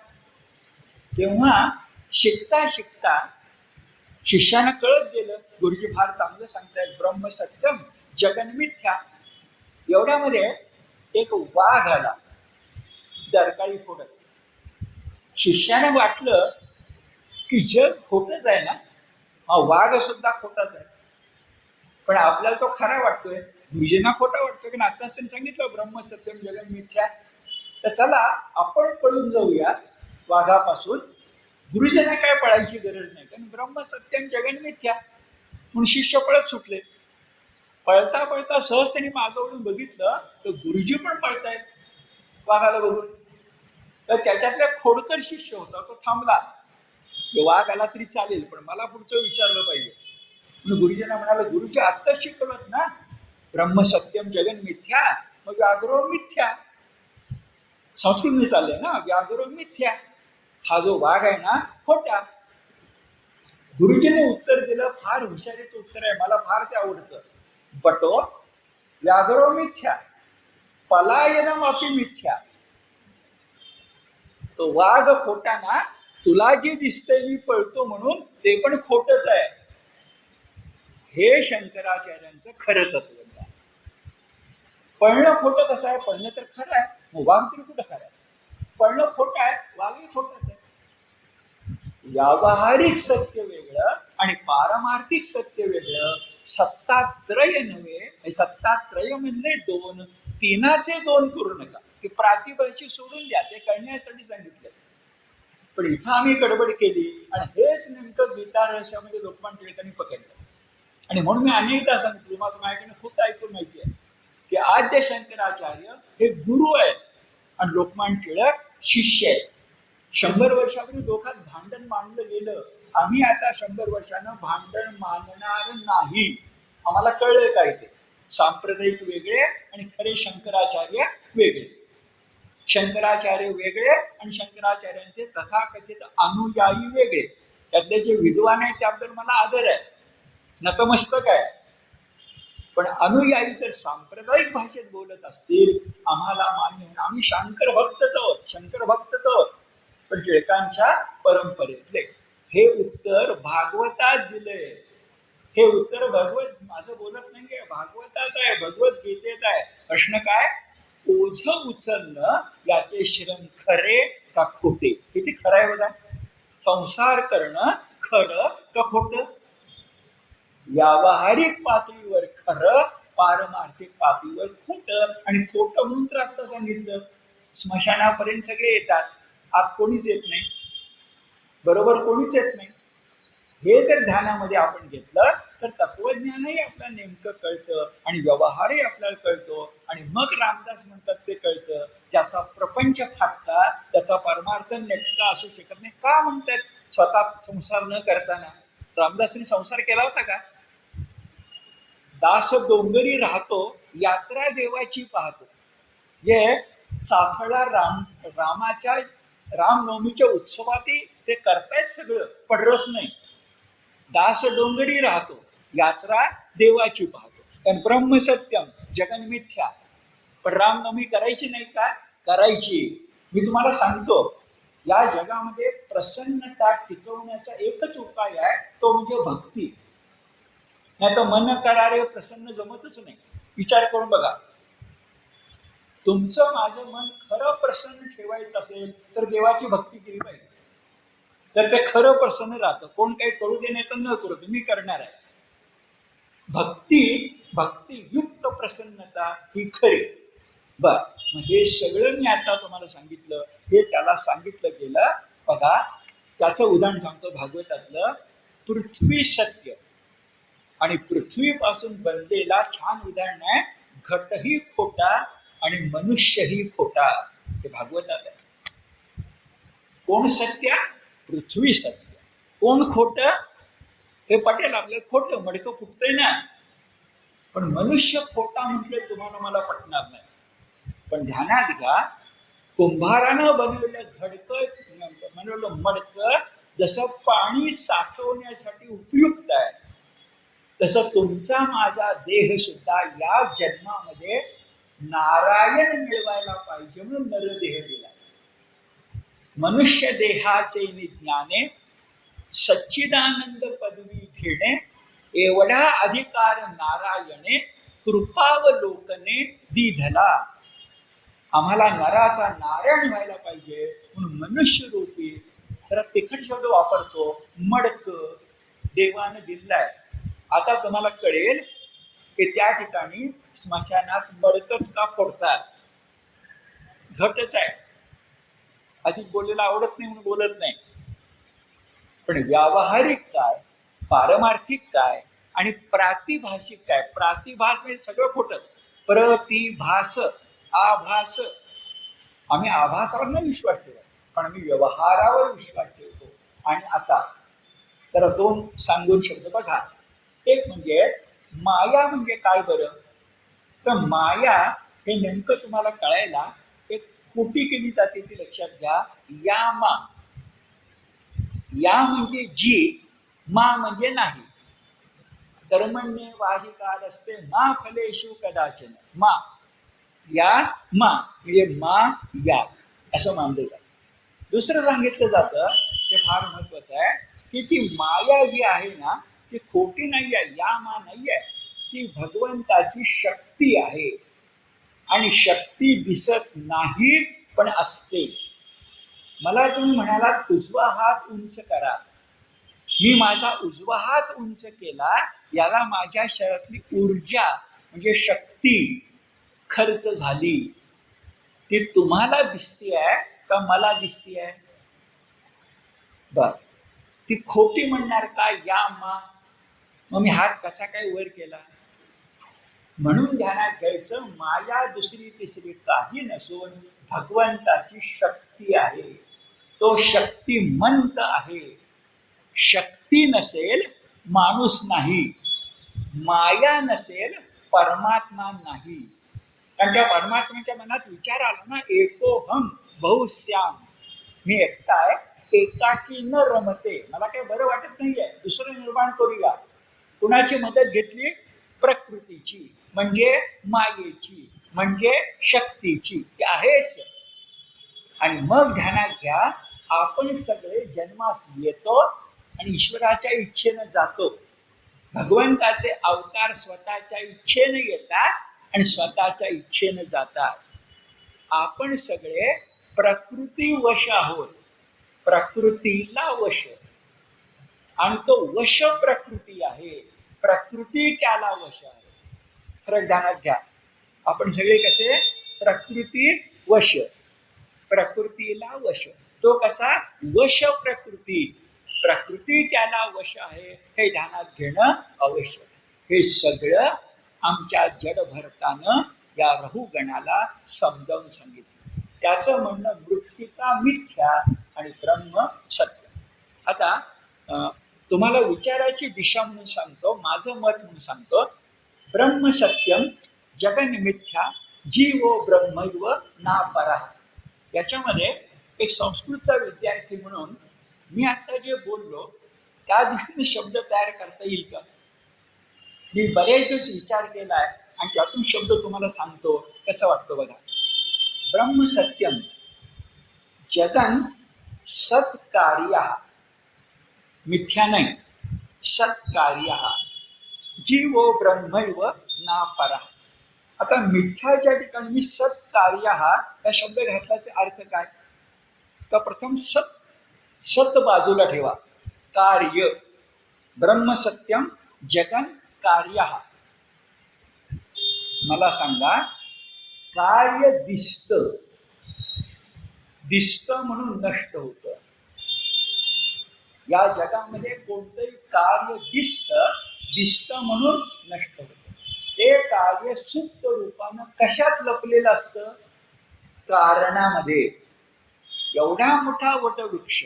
तेव्हा शिकता शिकता शिष्यानं कळत गेलं, गुरुजी फार चांगलं सांगतायत, ब्रह्मसत्यम जगन मिथ्या. एवढ्यामध्ये एक वाघ आला. डरकाळी फोडत. शिष्याने वाटलं की जग खोटच आहे ना, हा वाघ सुद्धा खोटाच आहे, पण आपल्याला तो खरा वाटतोय. गुरुजींना खोटा वाटतोय, कारण आताच त्यांनी सांगितलं ब्रह्म सत्यम जगन मिथ्या. तर चला आपण पळून जाऊया वाघापासून. गुरुजींना काय पळायची गरज नाही, कारण ब्रह्म सत्यम जगन मिथ्या. म्हणून शिष्य पळत सुटले. पळता पळता सहज त्यांनी मागवून बघितलं तर गुरुजी पण पळतायत वाघाला बघून. तर त्याच्यातला खोडकर शिष्य होता, तो थांबला. वाघ आला तरी चालेल, पण मला पुढचं विचारलं पाहिजे. म्हणून गुरुजींना म्हणाले, गुरुजी आत्ताच शिकवत ना ब्रह्म सत्यम जगन मिथ्या, मग व्याघ्रो मिथ्या. संस्कृत चाललंय ना, व्याघ्रो मिथ्या, हा जो वाघ आहे ना खोटा. गुरुजीने उत्तर दिलं, फार हुशारीचं उत्तर आहे, मला फार ते आवडतं. बटो व्याघ्रो मिथ्या पलायनम अपि मिथ्या. तो वाघ खोटा ना, तुला जे दिसतंय मी पळतो म्हणून ते पण खोटच आहे. हे शंकराचार्यांचं खरं तत्वज्ञान. पळणं खोटं कसं आहे? पळणं तर खरं आहे, मग वाघ तरी कुठं खरं आहे? पळणं खोटं आहे, वाघही खोटच आहे. व्यावहारिक सत्य वेगळं आणि पारमार्थिक सत्य वेगळं. सत्तात्रय नव्हे, सत्तात्रय म्हणजे दोन, तीनाचे दोन करू नका. ते प्रातिभाषी सोडून द्या, ते कळण्यासाठी सांगितलं. पण इथं आम्ही गडबड केली आणि हेच नेमकं गीता रहस्यामध्ये लोकमान्य टिळकांनी पकडलं. आणि म्हणून मी अनेकदा सांगितलं, माझं माझ्याकडे खूप ऐकून माहिती आहे की आद्य शंकराचार्य हे गुरु आहेत आणि लोकमान्य टिळक शिष्य आहेत. 100 वर्षापूर्वी दोघात भांडण मांडलं गेलं. आम्ही आता 100 वर्षानं भांडण मानणार नाही. आम्हाला कळलं काय ते सांप्रदायिक वेगळे आणि खरे शंकराचार्य वेगळे. शंकराचार्य वेगळे आणि शंकराचार्यांचे तथाकथित अनुयायी वेगळे. त्यातले जे विद्वान आहेत त्याबद्दल मला आदर आहे, नतमस्तक आहे. पण अनुयायी जर सांप्रदायिक भाषेत बोलत असतील आम्हाला मान्य. आम्ही शंकर भक्तच आहोत, शंकर भक्तच आहोत, पण टिळकांच्या परंपरेतले. हे उत्तर भागवतात दिलंय. हे उत्तर भगवत माझं बोलत नाहीये, भागवतात आहे, भगवद्गीतेत आहे. प्रश्न काय? ओझ उचलणं याचे श्रम खरे का खोटे? किती खरं आहे बघा. संसार करणं खरं का खोटं? व्यावहारिक पातळीवर खरं, पारमार्थिक पातळीवर खोटं. आणि खोटं म्हणून तर आता सांगितलं, स्मशानापर्यंत सगळे येतात, आत कोणीच येत नाही, बरोबर कोणीच येत नाही. हे जर ध्यानामध्ये आपण घेतलं तर तत्वज्ञानही आपल्याला नेमकं कळतं आणि व्यवहारही आपल्याला कळतो. आणि मग रामदास म्हणतात ते कळतं, त्याचा प्रपंच फाटका, त्याचा परमार्थ नेटका असू शकत नाही. का म्हणतात स्वतः संसार न करताना? रामदासांनी संसार केला होता का? दास डोंगरी राहतो, यात्रा देवाची पाहतो. जे चाफळा रामाच्या रामनवमीच्या उत्सवातही ते करतायत सगळं, पण रस नाही. दास डोंगरी राहतो, यात्रा देवाची पाहतो. कारण ब्रह्मसत्यम जगन मिथ्या. पण रामनवमी करायची नाही का? करायची. मी तुम्हाला सांगतो, या जगामध्ये प्रसन्नता टिकवण्याचा एकच उपाय आहे, तो म्हणजे भक्ती. नाही तर मन करारे प्रसन्न जमतच नाही. विचार करून बघा, तुमचं माझं मन खरं प्रसन्न ठेवायचं असेल तर देवाची भक्ती केली पाहिजे, तर ते खरं प्रसन्न राहतं. कोण काही करू दे नाही तर न करू दे, मी करणार आहे. भक्तियुक्त प्रसन्नता ही खरी. बर, मग हे सगळं मी आता तुम्हाला सांगितलं, हे त्याला सांगितलं गेलं. बघा, त्याचं उदाहरण सांगतो भागवतातलं. पृथ्वी सत्य आणि पृथ्वीपासून बनलेला छान उदाहरण आहे. घटही खोटा आणि मनुष्यही खोटा. हे भागवतात आहे. कोण सत्य? पृथ्वी सत्य. कोण खोट? हे पटेल आपल्याला, खोटं मडकं फुटतंय ना. पण मनुष्य खोटा म्हटलं तुम्हाला मला पटणार नाही. पण ध्यानात घ्या, कुंभारानं बनवलेलं बनवलेलं मडकं जसं पाणी साठवण्यासाठी उपयुक्त आहे, तसं तुमचा माझा देह सुद्धा या जन्मामध्ये नारायण मिळवायला पाहिजे म्हणून नरदेह दिला. मनुष्य देहाचे ज्ञाने सच्चिदानंद पदवी घेणे, एवढा अधिकार नारायणे कृपावलोकने दिधला. आम्हाला नराचा नारायण व्हायला पाहिजे म्हणून मनुष्य रूपी तर तिखट शब्द वापरतो, मडक देवानं दिलाय. आता तुम्हाला कळेल की त्या ठिकाणी स्मशानात मडकच का फोडतात. घटच आहे. अधिक बोललेला आवडत नाही म्हणून बोलत नाही. पण व्यावहारिक काय, पारमार्थिक काय आणि प्रातिभाषिक काय. प्रातिभास म्हणजे सगळं खोटं. प्रतिभास, आभास. आम्ही आभासावर नाही विश्वास ठेवत, पण आम्ही व्यवहारावर विश्वास ठेवतो. आणि आता तर दोन सांगून शब्द बघा. एक म्हणजे माया म्हणजे काय बरं. तर माया हे नेमकं तुम्हाला कळायला एक कृती केली जाते ती लक्षात घ्या. या मा, या म्हणजे जी, मा म्हणजे नाही. कर्मण्ये वाहिकाल असते मा फलेषु कदाचन. मा या मा म्हणजे मा या असं मानलं जातं. दुसरं सांगितलं जातं ते फार महत्वाचं आहे की ती माया जी आहे ना ती खोटी नाही आहे. या मा नाही आहे, ती भगवंताची शक्ती आहे. आणि शक्ती दिसत नाही पण असते. मला तुम्ही म्हणालात उजवा हात उंच करा. मी माझा उजवा हात उंच केला, याला माझ्या शरीरातली ऊर्जा म्हणजे शक्ती खर्च झाली. ती तुम्हाला दिसतीये का मला दिसतीये. बर, ती खोटी म्हणणार का या मा. मग मी हात कसा काय वर केला. म्हणून ध्यानात घ्यायचं माया दुसरी तिसरी काही नसून भगवंताची शक्ती आहे. तो शक्तिमंत आहे. शक्ती नसेल माणूस नाही, माया नसेल परमात्मा नाही. कारण त्या परमात्म्याच्या मनात विचार आला ना, एकोहम बहुश्याम. मी एकटा आहे, एकाकी न रमते. मला काही बरं वाटत नाहीये, दुसरं निर्माण करूया. कुणाची मदत घेतली. प्रकृतीची म्हणजे मायेची म्हणजे शक्तीची, ती आहेच. आणि मग ध्यानात घ्या, आपण सगळे जन्मास येतो आणि ईश्वराच्या इच्छेनं जातो. भगवंताचे अवतार स्वतःच्या इच्छेने येतात आणि स्वतःच्या इच्छेने जातात. आपण सगळे प्रकृती वश आहोत, प्रकृतीला वश. आणि तो वश प्रकृती आहे, प्रकृती त्याला वश आहे. फरक ध्यानात घ्या. आपण सगळे कसे प्रकृती वश, प्रकृतीला वश. तो कसा वश प्रकृती, प्रकृती त्याला वश आहे. हे ध्यानात घेणं आवश्यक. हे सगळं आमच्या जडभरतानं या रहुगणाला समजावून सांगितलं. त्याचं म्हणणं मृत्तिका मिथ्या आणि ब्रह्म सत्य. आता तुम्हाला विचाराची दिशा म्हणून सांगतो, माझं मत म्हणून सांगतो. ब्रह्म सत्यम जगन मिथ्या जीवो ब्रह्मैव ना परा. याच्यामध्ये एक संस्कृतचा विद्यार्थी म्हणून मी आता जे बोललो त्या दृष्टीने शब्द तयार करता येईल का. मी बरेच दिवस विचार केलाय आणि त्यातून शब्द तुम्हाला सांगतो, कसं वाटतं बघा. ब्रह्म सत्यम जगन सत्कार्य, मिथ्या नाही, सत्कार्य जीवो ब्रह्मैव ना परा. आता मिथ्याच्या ठिकाणी मी सत्कार्य हा शब्द घातल्याचे अर्थ काय. तर प्रथम सत, सत बाजूला ठेवा. कार्य, ब्रह्म सत्यम जगन कार्य. मला सांगा, कार्य दिसत, दिसत म्हणून नष्ट होत. या जगामध्ये कोणतंही कार्य दिसत, दिसत म्हणून नष्ट होत. ते कार्य सुप्त रूपानं कशात लपलेलं असतं. कारणामध्ये. एवढा मोठा वटवृक्ष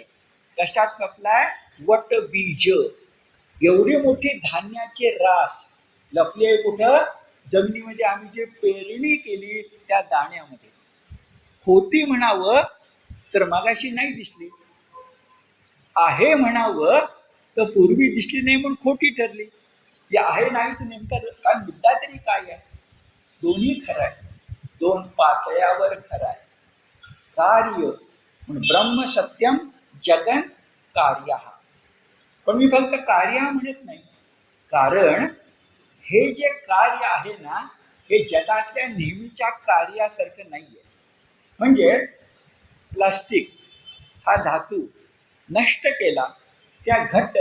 कशात लपलाय. वट बीज. एवढी मोठी धान्याची रास लपली कुठं. जमिनीमध्ये. आम्ही जे पेरणी केली त्या दाण्यामध्ये. होती म्हणावं तर मगाशी नाही दिसली, आहे म्हणावं तर पूर्वी दिसली नाही म्हणून खोटी ठरली. या आहे नाहीच नेमका काय मुद्दा तरी काय आहे. दोन्ही खरं आहे, दोन पातळ्यावर खरं आहे. कार्य म्हणून ब्रह्म सत्यम जगन कार्य. पण मी फक्त कार्य म्हणत नाही, कारण हे जे कार्य आहे ना हे जगातल्या नेहमीच्या कार्यासारखं नाहीये. म्हणजे प्लास्टिक हा धातू नष्ट केला, त्या घट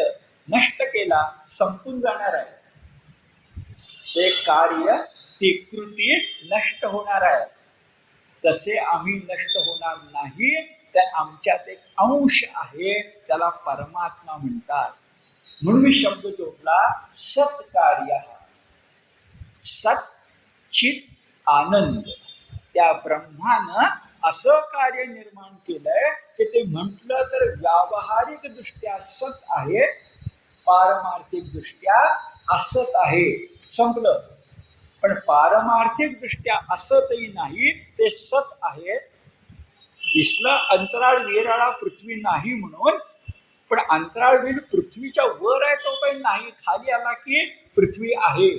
नष्ट केला, संपून जाणार आहे. ते कार्य, ती कृती नष्ट होणार आहे. तसे आम्ही नष्ट होणार नाही, तर आमच्यात एक अंश आहे, त्याला परमात्मा म्हणतात. म्हणून मी शब्द जोडला सत्कार्य. सत चित आनंद. त्या ब्रह्मानं असं कार्य निर्माण केलंय की ते म्हटलं तर व्यावहारिक दृष्ट्या सत आहे, पारमार्थिक दृष्ट्या असत आहे. संपलं. पण पारमार्थिक दृष्ट्या असतही नाही, ते सत आहे. दिसलं अंतराळ वेराळा पृथ्वी नाही म्हणून, पण अंतराळवीर पृथ्वीच्या वर आहे तो काही नाही, खाली आला की पृथ्वी आहे.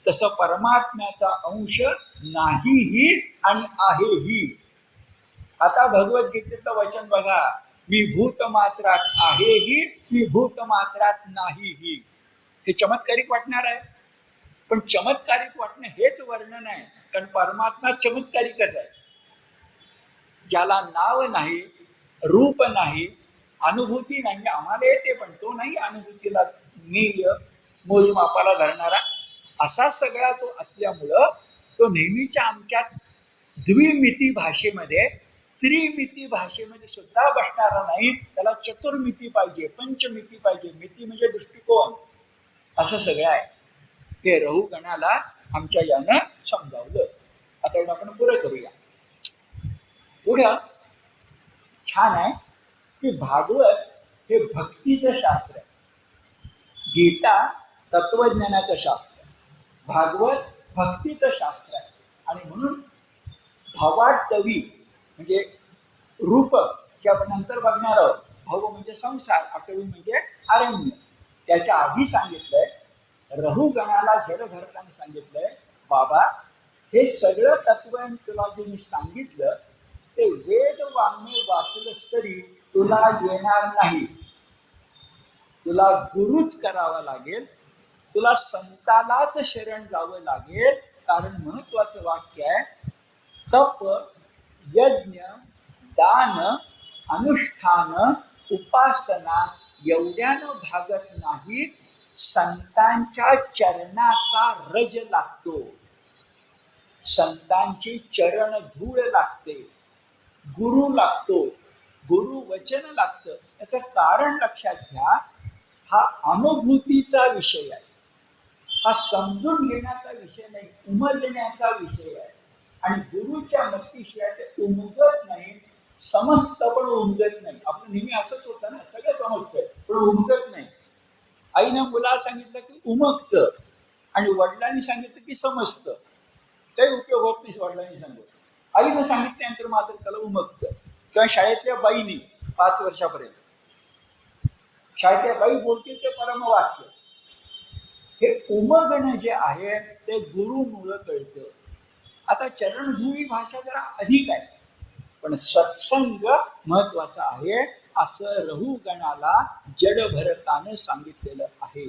तसं परमात्म्याचा अंश नाहीही आणि आहेही. आता भगवद्गीतेचं वचन बघा, मी भूत मात्रात आहेही, मी भूत मात्रात नाहीही. हे चमत्कारिक वाटणार आहे, पण चमत्कारिक वाटणं हेच वर्णन आहे, कारण परमात्मा चमत्कारिकच आहे. ज्याला नाव नाही, रूप नाही, अनुभूती नाही, आम्हाला येते पण तो नाही अनुभूतीला नीय मोजमापाला धरणारा, असा सगळा तो असल्यामुळं तो नेहमीच्या आमच्या द्विमिती भाषेमध्ये, त्रिमिती भाषेमध्ये सुद्धा बसणारा नाही. त्याला चतुर्मिती पाहिजे, पंचमिती पाहिजे. मिती म्हणजे दृष्टिकोन. असं सगळं आहे. हे रहुगणाला आमच्या यानं समजावलं. आता एवढं आपण पुढे करूया. पुढं छान आहे की भागवत हे भक्तीचं शास्त्र आहे, गीता तत्वज्ञानाचं शास्त्र आहे, भागवत भक्तीचं शास्त्र आहे. आणि म्हणून भवाटवी म्हणजे रूप, जे आपण नंतर बघणार आहोत. भव म्हणजे संसार, अटवी म्हणजे अरण्य. त्याच्या आधी सांगितलंय, रहुगणाला जडभरताने सांगितलंय, बाबा हे सगळं तत्व तुला जे मी सांगितलं ते वेद वाङ्मय वाचलंस तरी तुला येणार नाही. तुला गुरुच करावा लागेल, तुला संतालाच शरण जावं लागेल. कारण महत्वाचं वाक्य आहे, तप, यज्ञ, दान, अनुष्ठान, उपासना एवढ्यानं भागत नाही. संतांच्या चरणाचा रज लागतो, संतांची चरण धूळ लागते, गुरु लागतो, गुरु वचन लागतं. याचं कारण लक्षात घ्या, हा अनुभूतीचा विषय आहे, हा समजून घेण्याचा विषय नाही, उमजण्याचा विषय आहे. आणि गुरुच्या मतीशिवाय ते उमगत नाही. समजत पण उमगत नाही. आपलं नेहमी असंच होतं ना, सगळं समजतंय पण उमगत नाही. आईनं मुलाला सांगितलं की उमगतं, आणि वडिलांनी सांगितलं की समजतं. काही उपयोग होत नाही वडिलांनी सांगत. आईनं सांगितल्यानंतर मात्र त्याला उमगतं. किंवा शाळेतल्या बाईनी 5 वर्षापर्यंत शाळेतल्या बाई बोलते ते परमवाक्य. हे उमगणं जे आहे ते गुरुमुळं कळतं. आता चरणधुवी भाषा जरा अधिक आहे, पण सत्संग महत्वाचा आहे, असं रहुगणाला जडभरतानं सांगितलेलं आहे.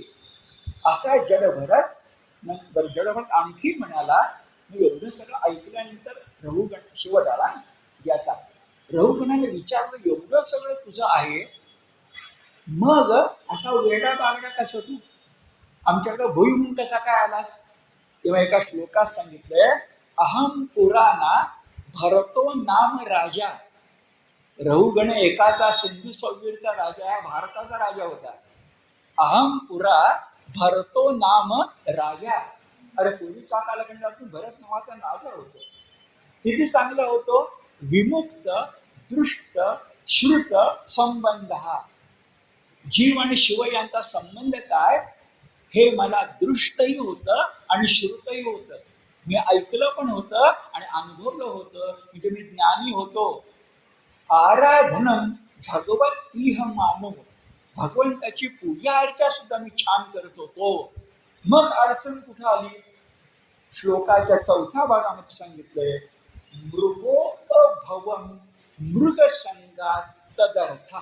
असा जडभरत जडभरत आणखी म्हणाला, मी एवढं सगळं ऐकल्यानंतर रहुगण शेवट आला याचा. रहुगणाने विचारलं, एवढं सगळं तुझं आहे, मग असा वेडा बागडा कसा तू आमच्याकडे भुईमुंग कसा काय आलास? तेव्हा एका श्लोकात सांगितलंय, अहम पुराणा भरतो नाम राजा. रहुगण एकाचा सिंधू सौवीरचा राजा, भारताचा राजा होता. अहम पुरा भरतो नाम राजा. अरे पूर्वीच्या कालखंडात भरत नावाचा राजा होतो. किती चांगलं होतो, विमुक्त दृष्ट श्रुत संबंध. हा जीव आणि शिव यांचा संबंध काय हे मला दृष्टही होतं आणि श्रुतही होतं. मी ऐकलं पण होतं आणि अनुभवलं होतं, म्हणजे मी ज्ञानी होतो. आराधनम भगवत इह मानव. भगवंताची पूजा अर्चा सुद्धा मी छान करत होतो. मग अडचण कुठं आली? श्लोकाच्या 4थ्या भागामध्ये सांगितलंय, मृगो अभवम मृग संगात तदर्थ.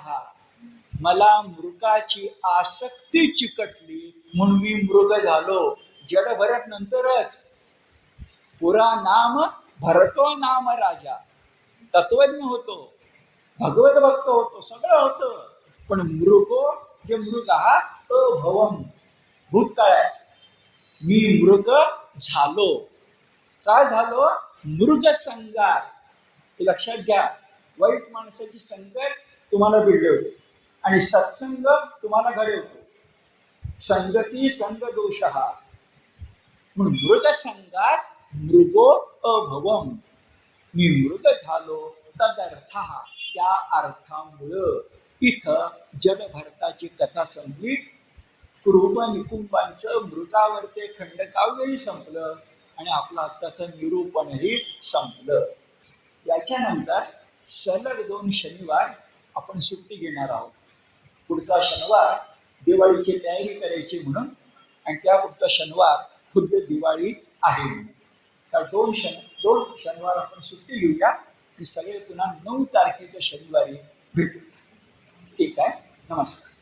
मला मृगाची आसक्ती चिकटली म्हणून मी मृग झालो. जड भरत नंतरच पुरा नाम भरतो नाम राजा. तत्वज्ञ होतो, भगवत भक्त होतो, सगळं होतं. पण मृगो, जे मृग हा अभवम, भूतकाळ आहे. मी मृग झालो. का झालो? मृग संगात. हे लक्षात घ्या. वाईट माणसाची संगत तुम्हाला भिडले होते आणि सत्संग तुम्हाला घडवतो. संगती संग दोष हा. म्हणून मृग संगात मृगो अभवम, मी मृग झालो. तदर्थ, त्या अर्थामुळं इथं जडभरताची कथा संपली. कृप निकुंबांचं मृगावर खंडकाव्यही संपलं आणि आपलं आत्ताचं निरूपणही संपलं. याच्यानंतर सलग 2 शनिवार आपण सुट्टी घेणार आहोत. पुढचा शनिवार दिवाळीची तयारी करायची म्हणून, आणि त्या पुढचा शनिवार खुद्द दिवाळी आहे म्हणून. तर 2 शनिवार आपण सुट्टी घेऊया आणि सगळे पुन्हा 9 तारखेच्या शनिवारी भेटू. ठीक आहे. नमस्कार.